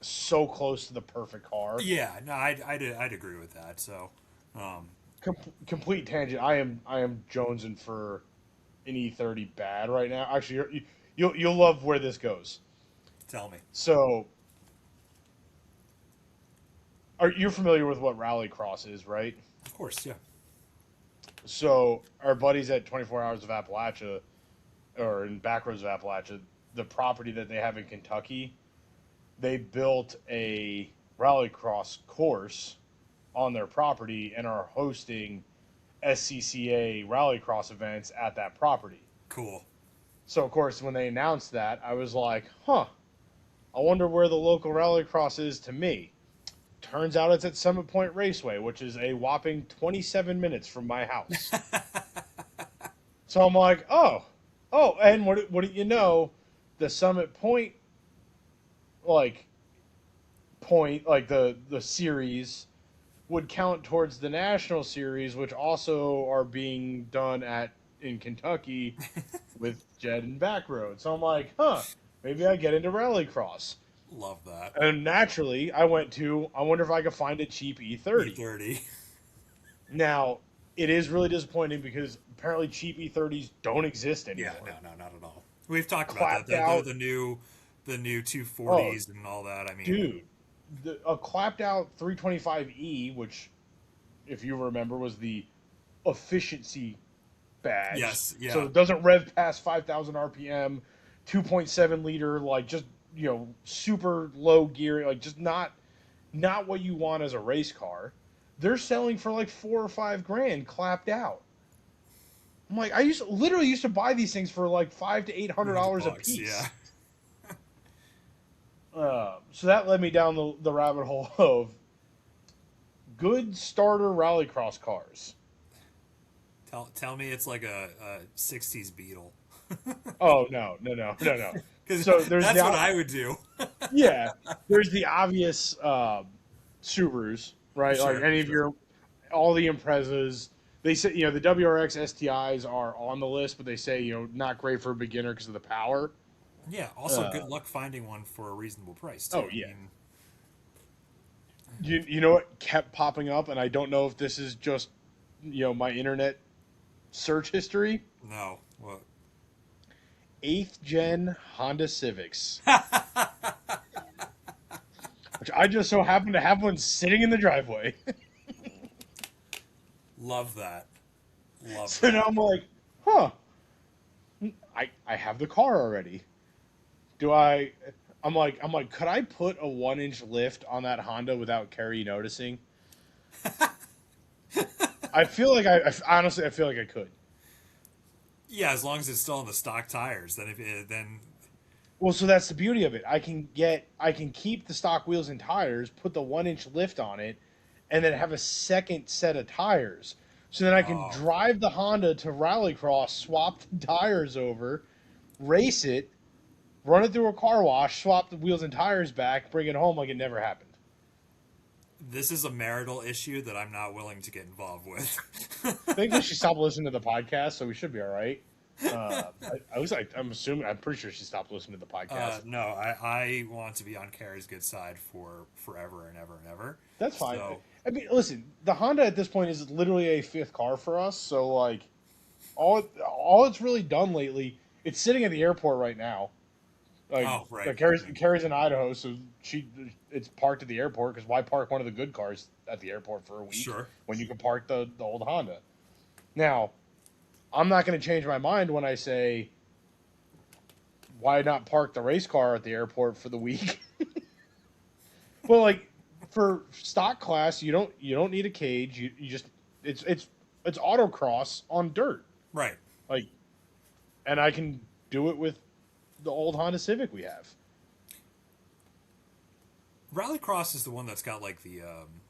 so close to the perfect car. Yeah, no, I'd agree with that. So, um, Complete tangent. I am jonesing for an E30 bad right now. Actually, you'll love where this goes. tell me. So, are you familiar with what rallycross is, right? Of course, yeah. So, our buddies at 24 Hours of Appalachia, or in Backroads of Appalachia, the property that they have in Kentucky, they built a rallycross course on their property and are hosting SCCA rallycross events at that property. Cool. So, of course, when they announced that, I was like, huh, I wonder where the local rallycross is to me. Turns out it's at Summit Point Raceway, which is a whopping 27 minutes from my house. So I'm like, oh, and what do you know? The Summit Point, like, point, like the series would count towards the national series, which also are being done at in Kentucky with Jed and Backroad. So I'm like, huh, maybe I get into rallycross. Love that. And naturally, I wonder if I could find a cheap E30. E30. Now, it is really disappointing because apparently cheap E30s don't exist Yeah, anymore. no, not at all. We've talked about that. Clapped out. The new Oh, 240s and all that. I mean, dude, a clapped out 325E, which, if you remember, was the efficiency badge. yes, So yeah. it doesn't rev past 5,000 RPM, 2.7 liter, like just super low gear, like just not what you want as a race car. They're selling for like 4 or 5 grand clapped out. I'm like, literally used to buy these things for like $500 to $800 a $200, yeah. piece. So that led me down the rabbit hole of good starter rallycross cars. Tell me it's like a 60s Beetle. Oh no. Because So there's that's what the I would do. yeah, there's the obvious Subarus, right? Like Sure, any of sure. your all the Imprezas. They say the WRX STIs are on the list, but they say not great for a beginner because of the power. Yeah, also good luck finding one for a reasonable price, too. Oh I yeah, mean, you know what kept popping up, and I don't know if this is just my internet search history. no. Well, Eighth gen Honda Civics, which I just so happen to have one sitting in the driveway. love that. Love So now that. I'm like, huh, I have the car already. Do I? I'm like, could I put a 1 inch lift on that Honda without Carrie noticing? I feel like honestly I feel like I could. Yeah, as long as it's still on the stock tires, then then Well, so that's the beauty of it. I can keep the stock wheels and tires, put the 1 inch lift on it, and then have a second set of tires. So then I can oh, drive the Honda to Rallycross, swap the tires over, race it, run it through a car wash, swap the wheels and tires back, bring it home like it never happened. this is a marital issue that I'm not willing to get involved with. Thankfully, she stopped listening to the podcast, so we should be all right. I'm pretty sure she stopped listening to the podcast. No, I want to be on Carrie's good side for forever and ever and ever. That's fine. So, I mean, listen, the Honda at this point is literally a fifth car for us. So like, all it's really done lately, it's sitting at the airport right now. oh, right. Carrie's in Idaho, so it's parked at the airport because why park one of the good cars at the airport for a week Sure. when you can park the old Honda? Now, I'm not going to change my mind when I say why not park the race car at the airport for the week? Well, like for stock class, you don't need a cage. You just it's autocross on dirt. Right. Like, and I can do it with the old Honda Civic we have. Rallycross is the one that's got like the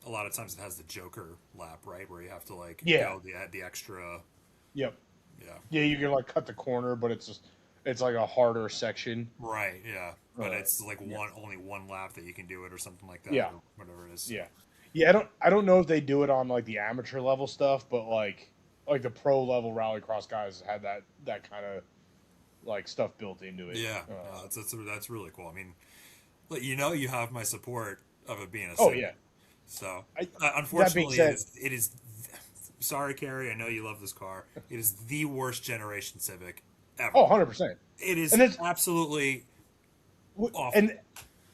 a lot of times it has the Joker lap, right, where you have to like Yeah. go the extra. Yep. Yeah. Yeah, you can like cut the corner, but it's just it's like a harder section. Right, yeah. But it's like Yeah, only one lap that you can do it or something like that yeah, or whatever it is. yeah, yeah. I don't know if they do it on like the amateur level stuff, but like the pro level rallycross guys had that kind of like stuff built into it. Yeah, no, that's really cool. I mean, you have my support of it being a Oh Civic. yeah. So, I, that being unfortunately, said, it is. Sorry, Carrie. I know you love this car. It is the worst generation Civic ever. oh, 100%. It is And it's absolutely awful.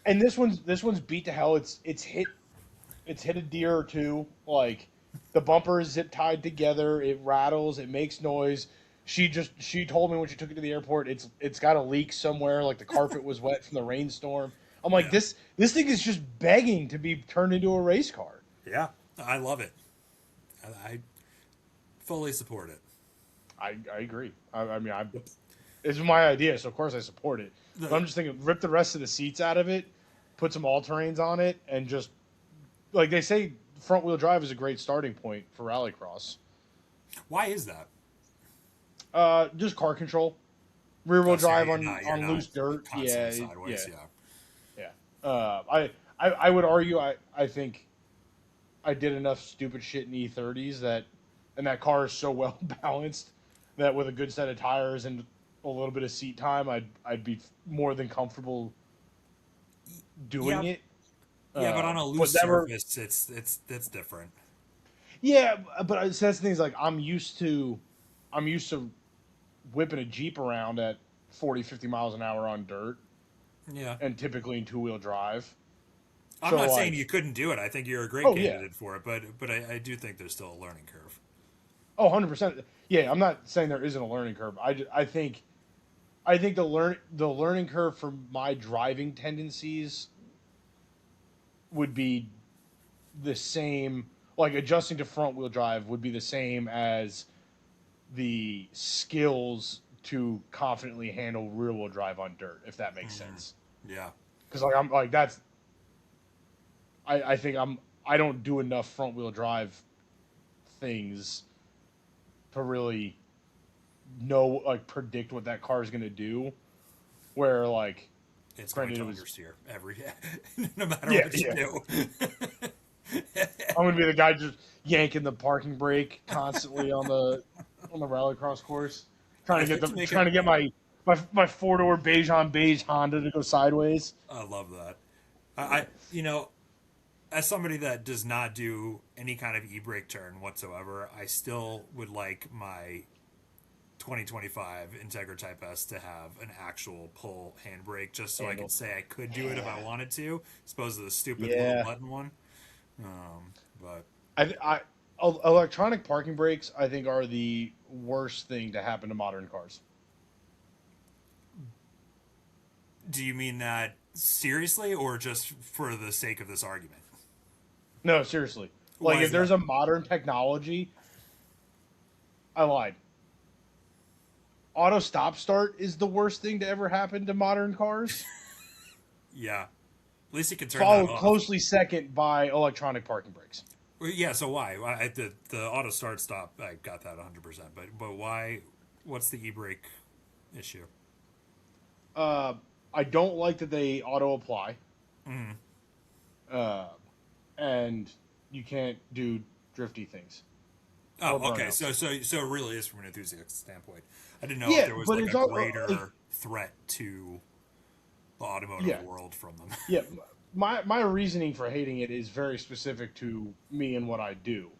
and this one's beat to hell. It's hit a deer or two. Like the bumper is zip tied together. It rattles. It makes noise. She told me when she took it to the airport. It's got a leak somewhere. Like the carpet was wet from the rainstorm. I'm like Yeah, this thing is just begging to be turned into a race car. yeah. I love it. I fully support it. I agree. I mean it's my idea, so of course I support it. But I'm just thinking, rip the rest of the seats out of it, put some all terrains on it, and just like they say, front wheel drive is a great starting point for rallycross. Why is that? Just car control, rear wheel Oh, so drive you're on not on loose dirt. constantly Yeah, yeah, sideways. Yeah. yeah. I would argue I think I did enough stupid shit in E30s and that car is so well balanced that with a good set of tires and a little bit of seat time, I'd be more than comfortable doing Yeah, it. yeah, but on a But loose never, surface, it's different. yeah. But so that's the thing is like I'm used to whipping a Jeep around at 40, 50 miles an hour on dirt, Yeah. and typically in two-wheel drive. I'm So not saying like, you couldn't do it. I think you're a great oh yeah, candidate for it, but I do think there's still a learning curve. oh 100%. Yeah, I'm not saying there isn't a learning curve. I think the learning curve for my driving tendencies would be the same. Like adjusting to front wheel drive would be the same as the skills to confidently handle rear wheel drive on dirt, if that makes sense. Yeah. Because like I'm like that's I think I don't do enough front wheel drive things to really know like predict what that car is gonna do. Where like It's going granted to it was understeer every no matter yeah, what you yeah. do. I'm gonna be the guy just yanking the parking brake constantly on the rallycross course, trying I'd to get like the to make trying it. to get my four door beige Honda to go sideways. I love that. I as somebody that does not do any kind of e-brake turn whatsoever, I still would like my 2025 Integra Type S to have an actual pull handbrake, just so I could Handle. say I could do it if I Yeah, wanted to, as opposed to the stupid little yeah. button one. But Electronic parking brakes I think are the worst thing to happen to modern cars. do you mean that seriously, or just for the sake of this argument? No, seriously. Like Why if is there's that? a modern technology, I lied. Auto stop start is the worst thing to ever happen to modern cars, Yeah, at least you can turn that followed off. closely second by electronic parking brakes. Well, yeah, so why? The auto start stop? I got that 100%. But why? What's the e-brake issue? Uh, I don't like that they auto apply, Mm. uh, and you can't do drifty things or Oh, okay. burnouts. So it really is from an enthusiast standpoint. I didn't know if Yeah, there was but like it's a all like greater threat to the automotive yeah, world from them. yeah. My reasoning for hating it is very specific to me and what I do.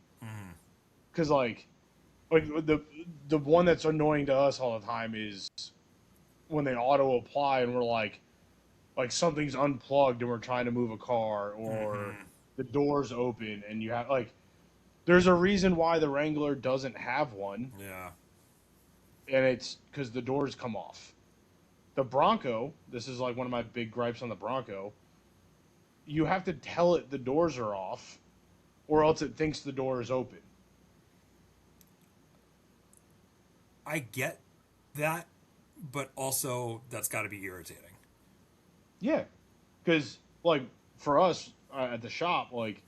Because like the one that's annoying to us all the time is when they auto apply and we're like something's unplugged and we're trying to move a car or Hmm. the door's open and you have like there's a reason why the Wrangler doesn't have one, Yeah. and it's because the doors come off. The Bronco, this is like one of my big gripes on the Bronco. You have to tell it the doors are off, or else it thinks the door is open. I get that, but also that's got to be irritating. Yeah, because like for us at the shop, like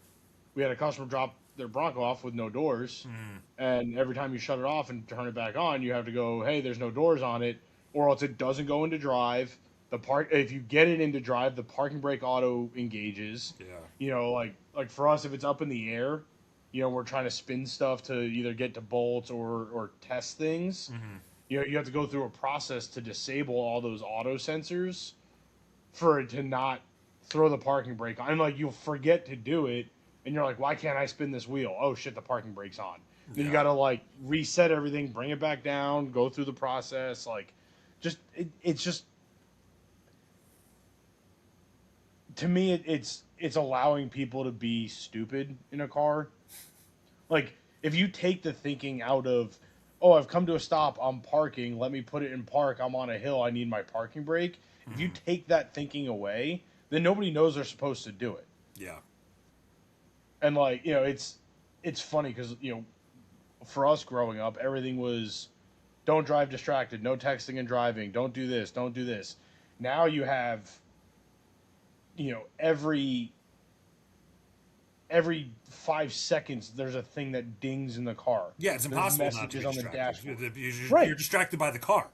we had a customer drop their Bronco off with no doors, Mm. and every time you shut it off and turn it back on, you have to go, "Hey, there's no doors on it," or else it doesn't go into drive. If you get it into drive, the parking brake auto engages. Yeah. You know, like for us, if it's up in the air, you know, we're trying to spin stuff to either get to bolts or test things. Mm-hmm. You know, you have to go through a process to disable all those auto sensors for it to not throw the parking brake on. And like you'll forget to do it, and you're like, why can't I spin this wheel? Oh shit, the parking brake's on. Then you got to like reset everything, bring it back down, go through the process. Like, it's just to me, it's allowing people to be stupid in a car. Like, if you take the thinking out of, oh, I've come to a stop, I'm parking, let me put it in park, I'm on a hill, I need my parking brake. Mm-hmm. If you take that thinking away, then nobody knows they're supposed to do it. Yeah. And like, you know, it's funny because, you know, for us growing up, everything was don't drive distracted, no texting and driving, don't do this, don't do this. Now you have, you know, every 5 seconds there's a thing that dings in the car. Yeah, it's impossible there's not to be messages on distracted. the dashboard. Right. You're distracted by the car.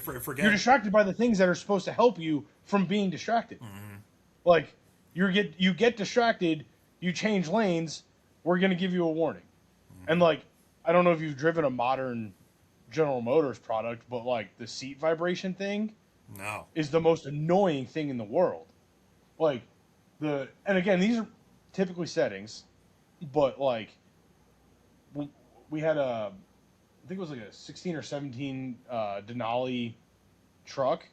Forget You're distracted by the things that are supposed to help you from being distracted. Mm-hmm. Like you get distracted, you change lanes, we're going to give you a warning. Mm-hmm. And like, I don't know if you've driven a modern General Motors product, but like the seat vibration thing is the most annoying thing in the world. Like and again, these are typically settings, but like we had I think it was like a 16 or 17 Denali truck,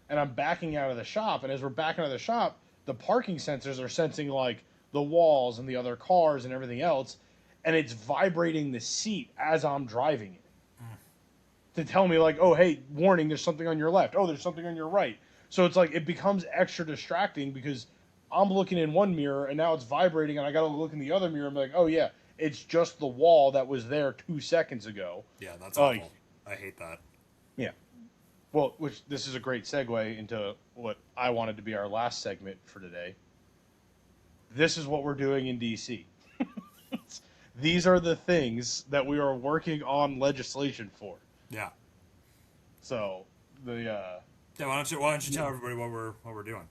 and I'm backing out of the shop, and as we're backing out of the shop, the parking sensors are sensing like the walls and the other cars and everything else, and it's vibrating the seat as I'm driving it to tell me like, oh, hey, warning, there's something on your left. Oh, there's something on your right. So it's like it becomes extra distracting because I'm looking in one mirror and now it's vibrating and I got to look in the other mirror and be like, oh, yeah, it's just the wall that was there 2 seconds ago. Yeah, that's awful. I hate that. Yeah. Well, this is a great segue into what I wanted to be our last segment for today. This is what we're doing in D.C. These are the things that we are working on legislation for. Yeah. So why don't you tell everybody what we're doing?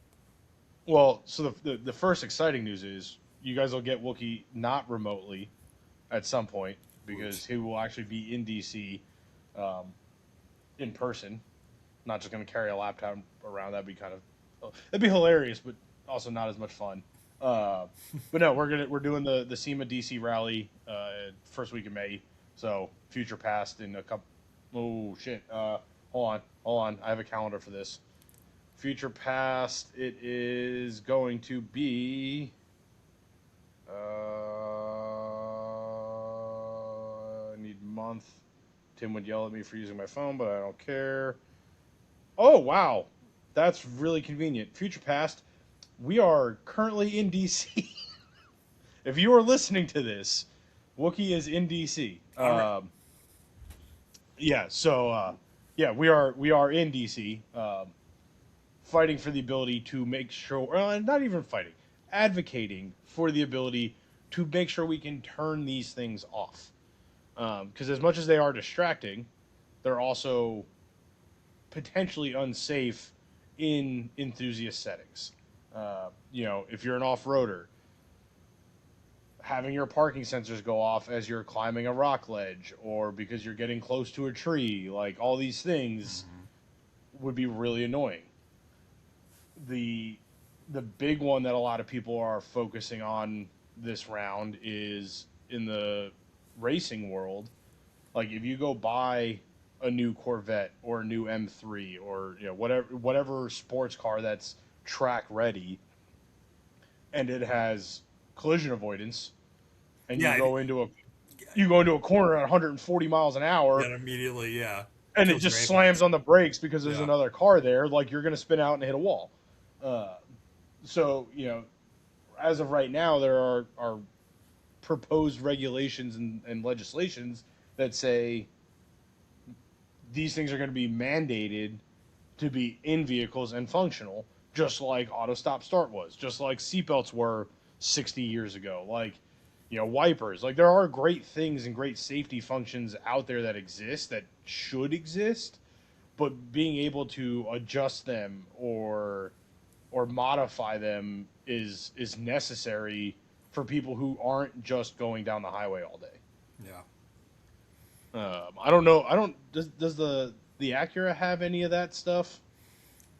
Well, so the first exciting news is you guys will get Wookie not remotely at some point because he will actually be in DC in person. Not just going to carry a laptop around. That'd be hilarious, but also not as much fun. But no, we're doing the SEMA DC rally first week of May. So future past in a couple. Oh shit! Hold on. I have a calendar for this. Future past, it is going to be. I need month. Tim would yell at me for using my phone, but I don't care. Oh wow, that's really convenient. Future past, we are currently in DC. If you are listening to this, Wookie is in DC. Yeah, so we are in DC, fighting for the ability to make sure, not even fighting, advocating for the ability to make sure we can turn these things off. Because as much as they are distracting, they're also potentially unsafe in enthusiast settings. You know, if you're an off-roader, having your parking sensors go off as you're climbing a rock ledge or because you're getting close to a tree, like all these things would be really annoying. The big one that a lot of people are focusing on this round is in the racing world. Like if you go buy a new Corvette or a new M3 or you know whatever sports car that's track ready and it has collision avoidance, and you go into a corner at 140 miles an hour, and immediately, and it just slams on the brakes because there's another car there. Like you're going to spin out and hit a wall. So you know, as of right now, there are proposed regulations and legislations that say these things are going to be mandated to be in vehicles and functional, just like auto stop start was, just like seatbelts were 60 years ago, like, you know, wipers. Like there are great things and great safety functions out there that exist that should exist, but being able to adjust them or modify them is necessary for people who aren't just going down the highway all day. Yeah. I don't know. I don't. Does the Acura have any of that stuff?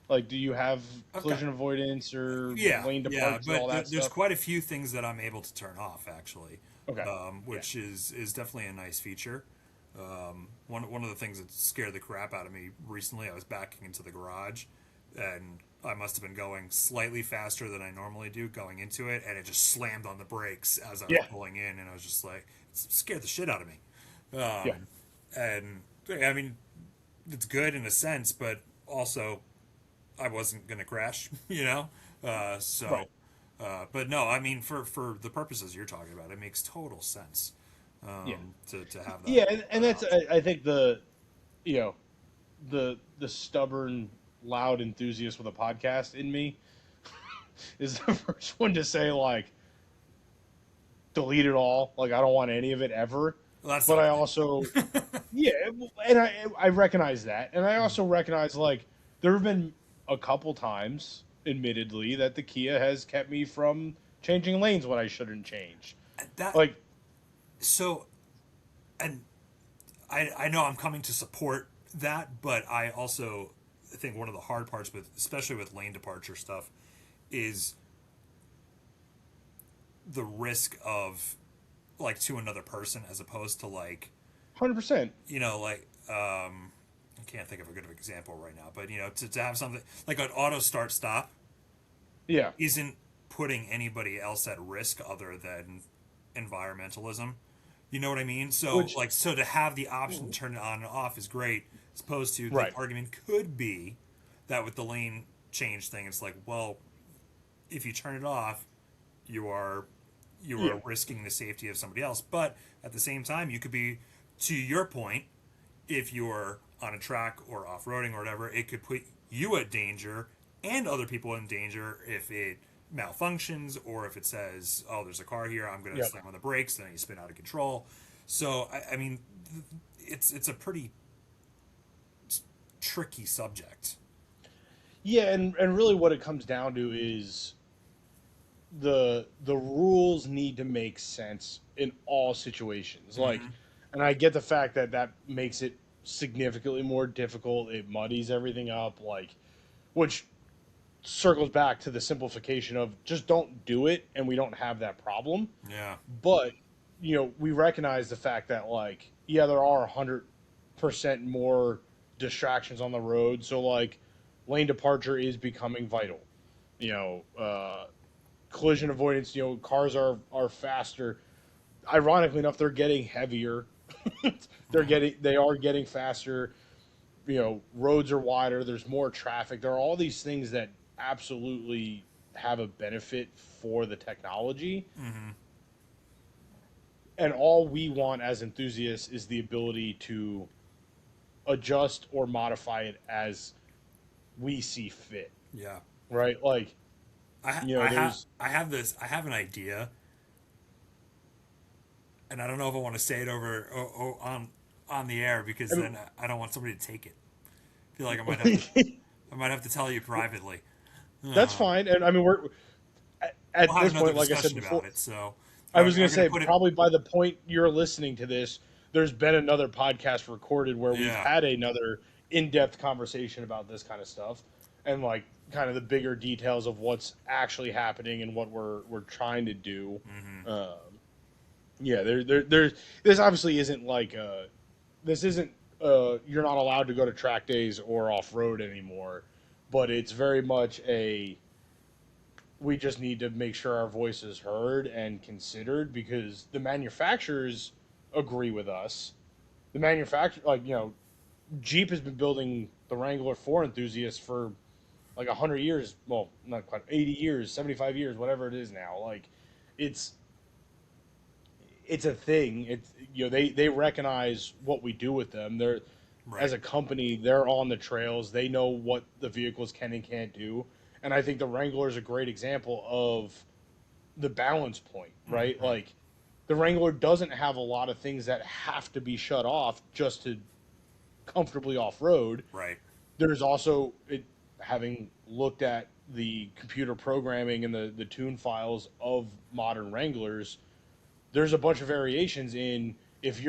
Like, do you have Okay. collision avoidance or Yeah, lane yeah, departure, but all that there's stuff? quite a few things that I'm able to turn off actually, Okay. Yeah. which is definitely a nice feature. One of the things that scared the crap out of me recently, I was backing into the garage, and I must have been going slightly faster than I normally do going into it, and it just slammed on the brakes as I was Yeah. pulling in, and I was just like, it scared the shit out of me. Yeah. And I mean, it's good in a sense, but also I wasn't gonna crash, you know. Uh, Right. so, but no, I mean, for the purposes you're talking about, it makes total sense Yeah. to have Yeah, that and that that's option. I think you know the stubborn loud enthusiast with a podcast in me is the first one to say like delete it all. Like I don't want any of it ever. Well, that's But not I good. also yeah, and I recognize that, and I also recognize like there have been a couple times, admittedly, that the Kia has kept me from changing lanes when I shouldn't change. That Like, so, and I know I'm coming to support that, but I also think one of the hard parts with, especially with lane departure stuff, is the risk of like to another person as opposed to like 100%. like I can't think of a good example right now, but to have something like an auto start stop Yeah, isn't putting anybody else at risk other than environmentalism. You know what I mean? So which like so to have the option to turn it on and off is great, as opposed to the right. argument could be that with the lane change thing, it's like, well, if you turn it off, you are Yeah. risking the safety of somebody else. But at the same time, you could be, to your point, if you're on a track or off-roading or whatever, it could put you at danger and other people in danger if it malfunctions or if it says, oh, there's a car here, I'm going to Yep. slam on the brakes, then you spin out of control. So I mean, it's a pretty tricky subject. Yeah, and really what it comes down to is the rules need to make sense in all situations. Like, Mm-hmm. and I get the fact that that makes it significantly more difficult. It muddies everything up, like, which circles back to the simplification of just don't do it, and we don't have that problem. Yeah. But we recognize the fact that like, yeah, there are 100% more distractions on the road. So like, lane departure is becoming vital. You know, collision avoidance. Cars are faster. Ironically enough, they're getting heavier. Yeah. They are getting faster. Roads are wider. There's more traffic. There are all these things that absolutely have a benefit for the technology, Mm-hmm. and all we want as enthusiasts is the ability to adjust or modify it as we see fit. Yeah. Right? Like, there's I have an idea, and I don't know if I want to say it over on the air because I mean, then I don't want somebody to take it. I feel like I might have to tell you privately. that's Uh, fine. And I mean, we're we'll at have this another point, like I said discussion before, about it. So I was going I'm to gonna say put it. probably by the point you're listening to this, there's been another podcast recorded where we've Yeah. had another in-depth conversation about this kind of stuff and like kind of the bigger details of what's actually happening and what we're trying to do. Hmm. Um, yeah, there's this obviously isn't like this isn't you're not allowed to go to track days or off road anymore, but it's very much a we just need to make sure our voice is heard and considered because the manufacturers agree with us. The manufacturer, like Jeep has been building the Wrangler for enthusiasts for like 100 years. Well, not quite 80 years, 75 years, whatever it is now. Like, it's it's a thing. It's they recognize what we do with them. They're as Right. a company, they're on the trails. They know what the vehicles can and can't do. And I think the Wrangler is a great example of the balance point, right? Hmm. Like the Wrangler doesn't have a lot of things that have to be shut off just to comfortably off road. Right. There's also it having looked at the computer programming and the tune files of modern Wranglers. There's a bunch of variations in if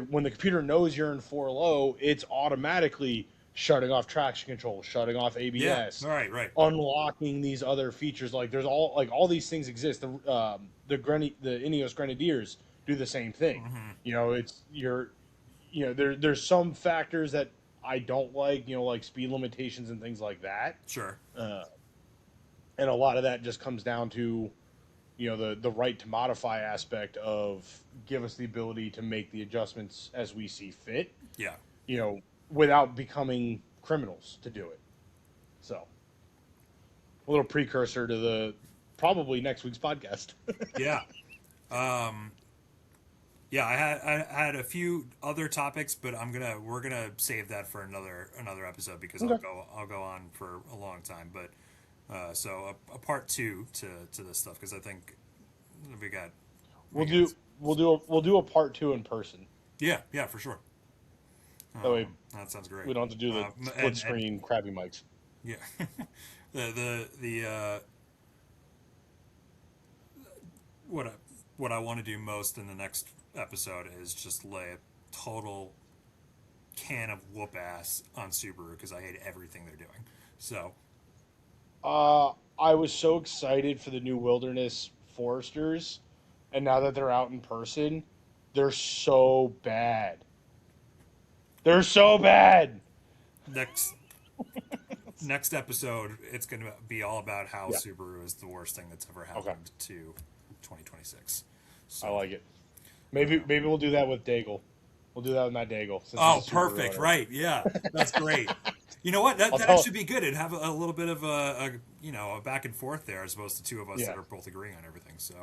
when the computer knows you're in 4 low, it's automatically shutting off traction control, shutting off Yeah. ABS, Right. Right. unlocking these other features. Like there's all these things exist. The Ineos Grenadiers do the same thing. Mm-hmm. It's there's some factors that I don't like. Like speed limitations and things like that. Sure. And a lot of that just comes down to the right to modify aspect of give us the ability to make the adjustments as we see fit, Yeah. without becoming criminals to do it. So a little precursor to the probably next week's podcast. Yeah. Yeah, I had a few other topics, but we're gonna save that for another episode because Okay. I'll go on for a long time. But so a part two to this stuff because I think we got We'll do a part 2 in person. yeah for sure. That way That sounds great. we don't have to do the split screen crappy mics. Yeah. the what I want to do most in the next episode is just lay a total can of whoop ass on Subaru because I hate everything they're doing. So I was so excited for the new Wilderness Foresters, and now that they're out in person, they're so bad. They're so bad. Next episode, it's going to be all about how Yeah. Subaru is the worst thing that's ever happened to 2026. So, I like it. Maybe we'll do that with Daigle. We'll do that with Matt Daigle. Oh, perfect! Right? Yeah, that's great. You know what? That should be good. It'd have a little bit of a back and forth there, as opposed to two of us that are both agreeing on everything. So,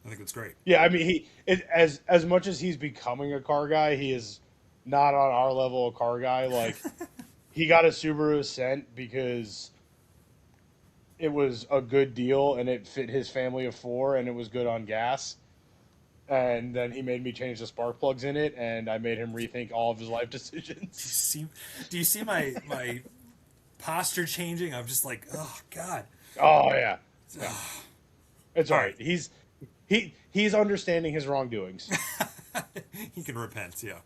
I think that's great. Yeah, I mean, as much as he's becoming a car guy, he is not on our level of car guy. Like, he got a Subaru Ascent because it was a good deal and it fit his family of 4 and it was good on gas. And then he made me change the spark plugs in it, and I made him rethink all of his life decisions. Do you see my posture changing? I'm just like, oh god. Oh yeah. It's all right. He's understanding his wrongdoings. He can repent. Yeah.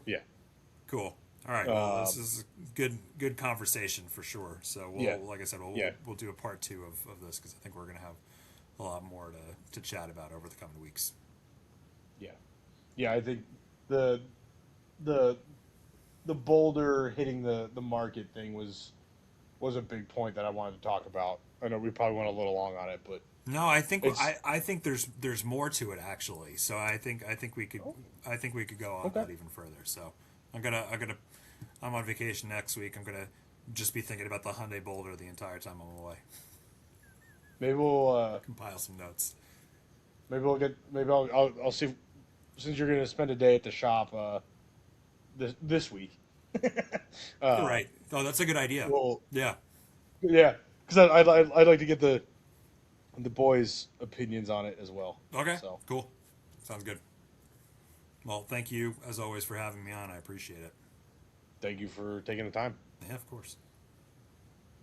Yeah. Cool. All right. Well, this is a good conversation for sure. So like I said, we'll do a part 2 of this because I think we're gonna have a lot more to chat about over the coming weeks. Yeah, I think the Boulder hitting the market thing was a big point that I wanted to talk about. I know we probably went a little long on it, but no, I think there's more to it actually. So I think we could go on that even further. So I'm on vacation next week. I'm gonna just be thinking about the Hyundai Boulder the entire time I'm away. Maybe we'll compile some notes. Maybe I'll see. Since you're going to spend a day at the shop this week. Right. Oh, that's a good idea. Well, yeah. Yeah, because I'd like to get the boys' opinions on it as well. Okay. So. Cool. Sounds good. Well, thank you as always for having me on. I appreciate it. Thank you for taking the time. Yeah, of course.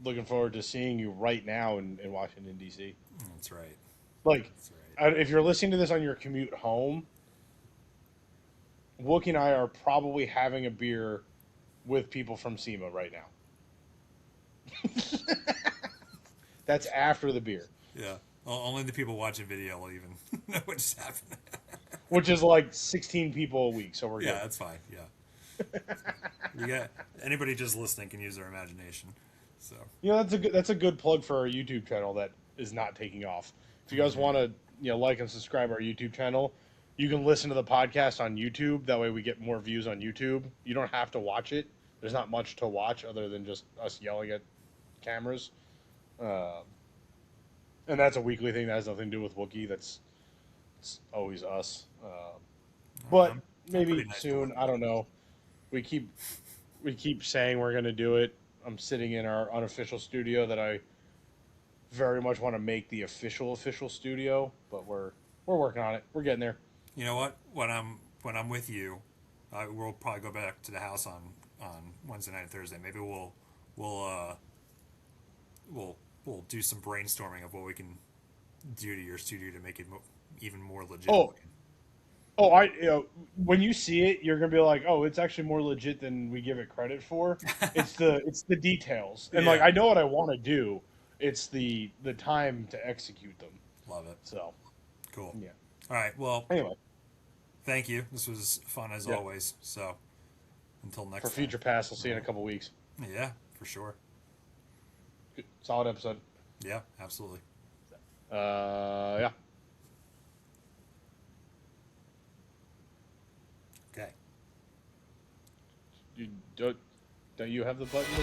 Looking forward to seeing you right now in Washington D.C. That's right. Like, that's right. If you're listening to this on your commute home, Wookie and I are probably having a beer with people from SEMA right now. That's after the beer. Yeah. Well, only the people watching video will even know what just happened. Which is like 16 people a week, so we're good. Yeah, that's fine. Yeah. Anybody just listening can use their imagination. So that's a good plug for our YouTube channel that is not taking off. If you guys want to like and subscribe our YouTube channel, you can listen to the podcast on YouTube. That way we get more views on YouTube. You don't have to watch it. There's not much to watch other than just us yelling at cameras. And that's a weekly thing that has nothing to do with Wookie. It's always us. But maybe nice soon. I don't know. We keep saying we're going to do it. I'm sitting in our unofficial studio that I very much want to make the official studio, but we're working on it. We're getting there. You know what? When I'm with you, we'll probably go back to the house on on Wednesday night and Thursday. Maybe we'll we'll do some brainstorming of what we can do to your studio to make it even more legit. Oh, when you see it, you're gonna be like, oh, it's actually more legit than we give it credit for. It's the details, and like Yeah. I know what I want to do. It's the time to execute them. Love it. So, Cool. yeah. All right. Well, Anyway, thank you. This was fun as always. So until next for time. future pass, we'll see you in a couple weeks. Yeah, for sure. Good, solid episode. Yeah, absolutely. Yeah. Okay. Don't you have the button?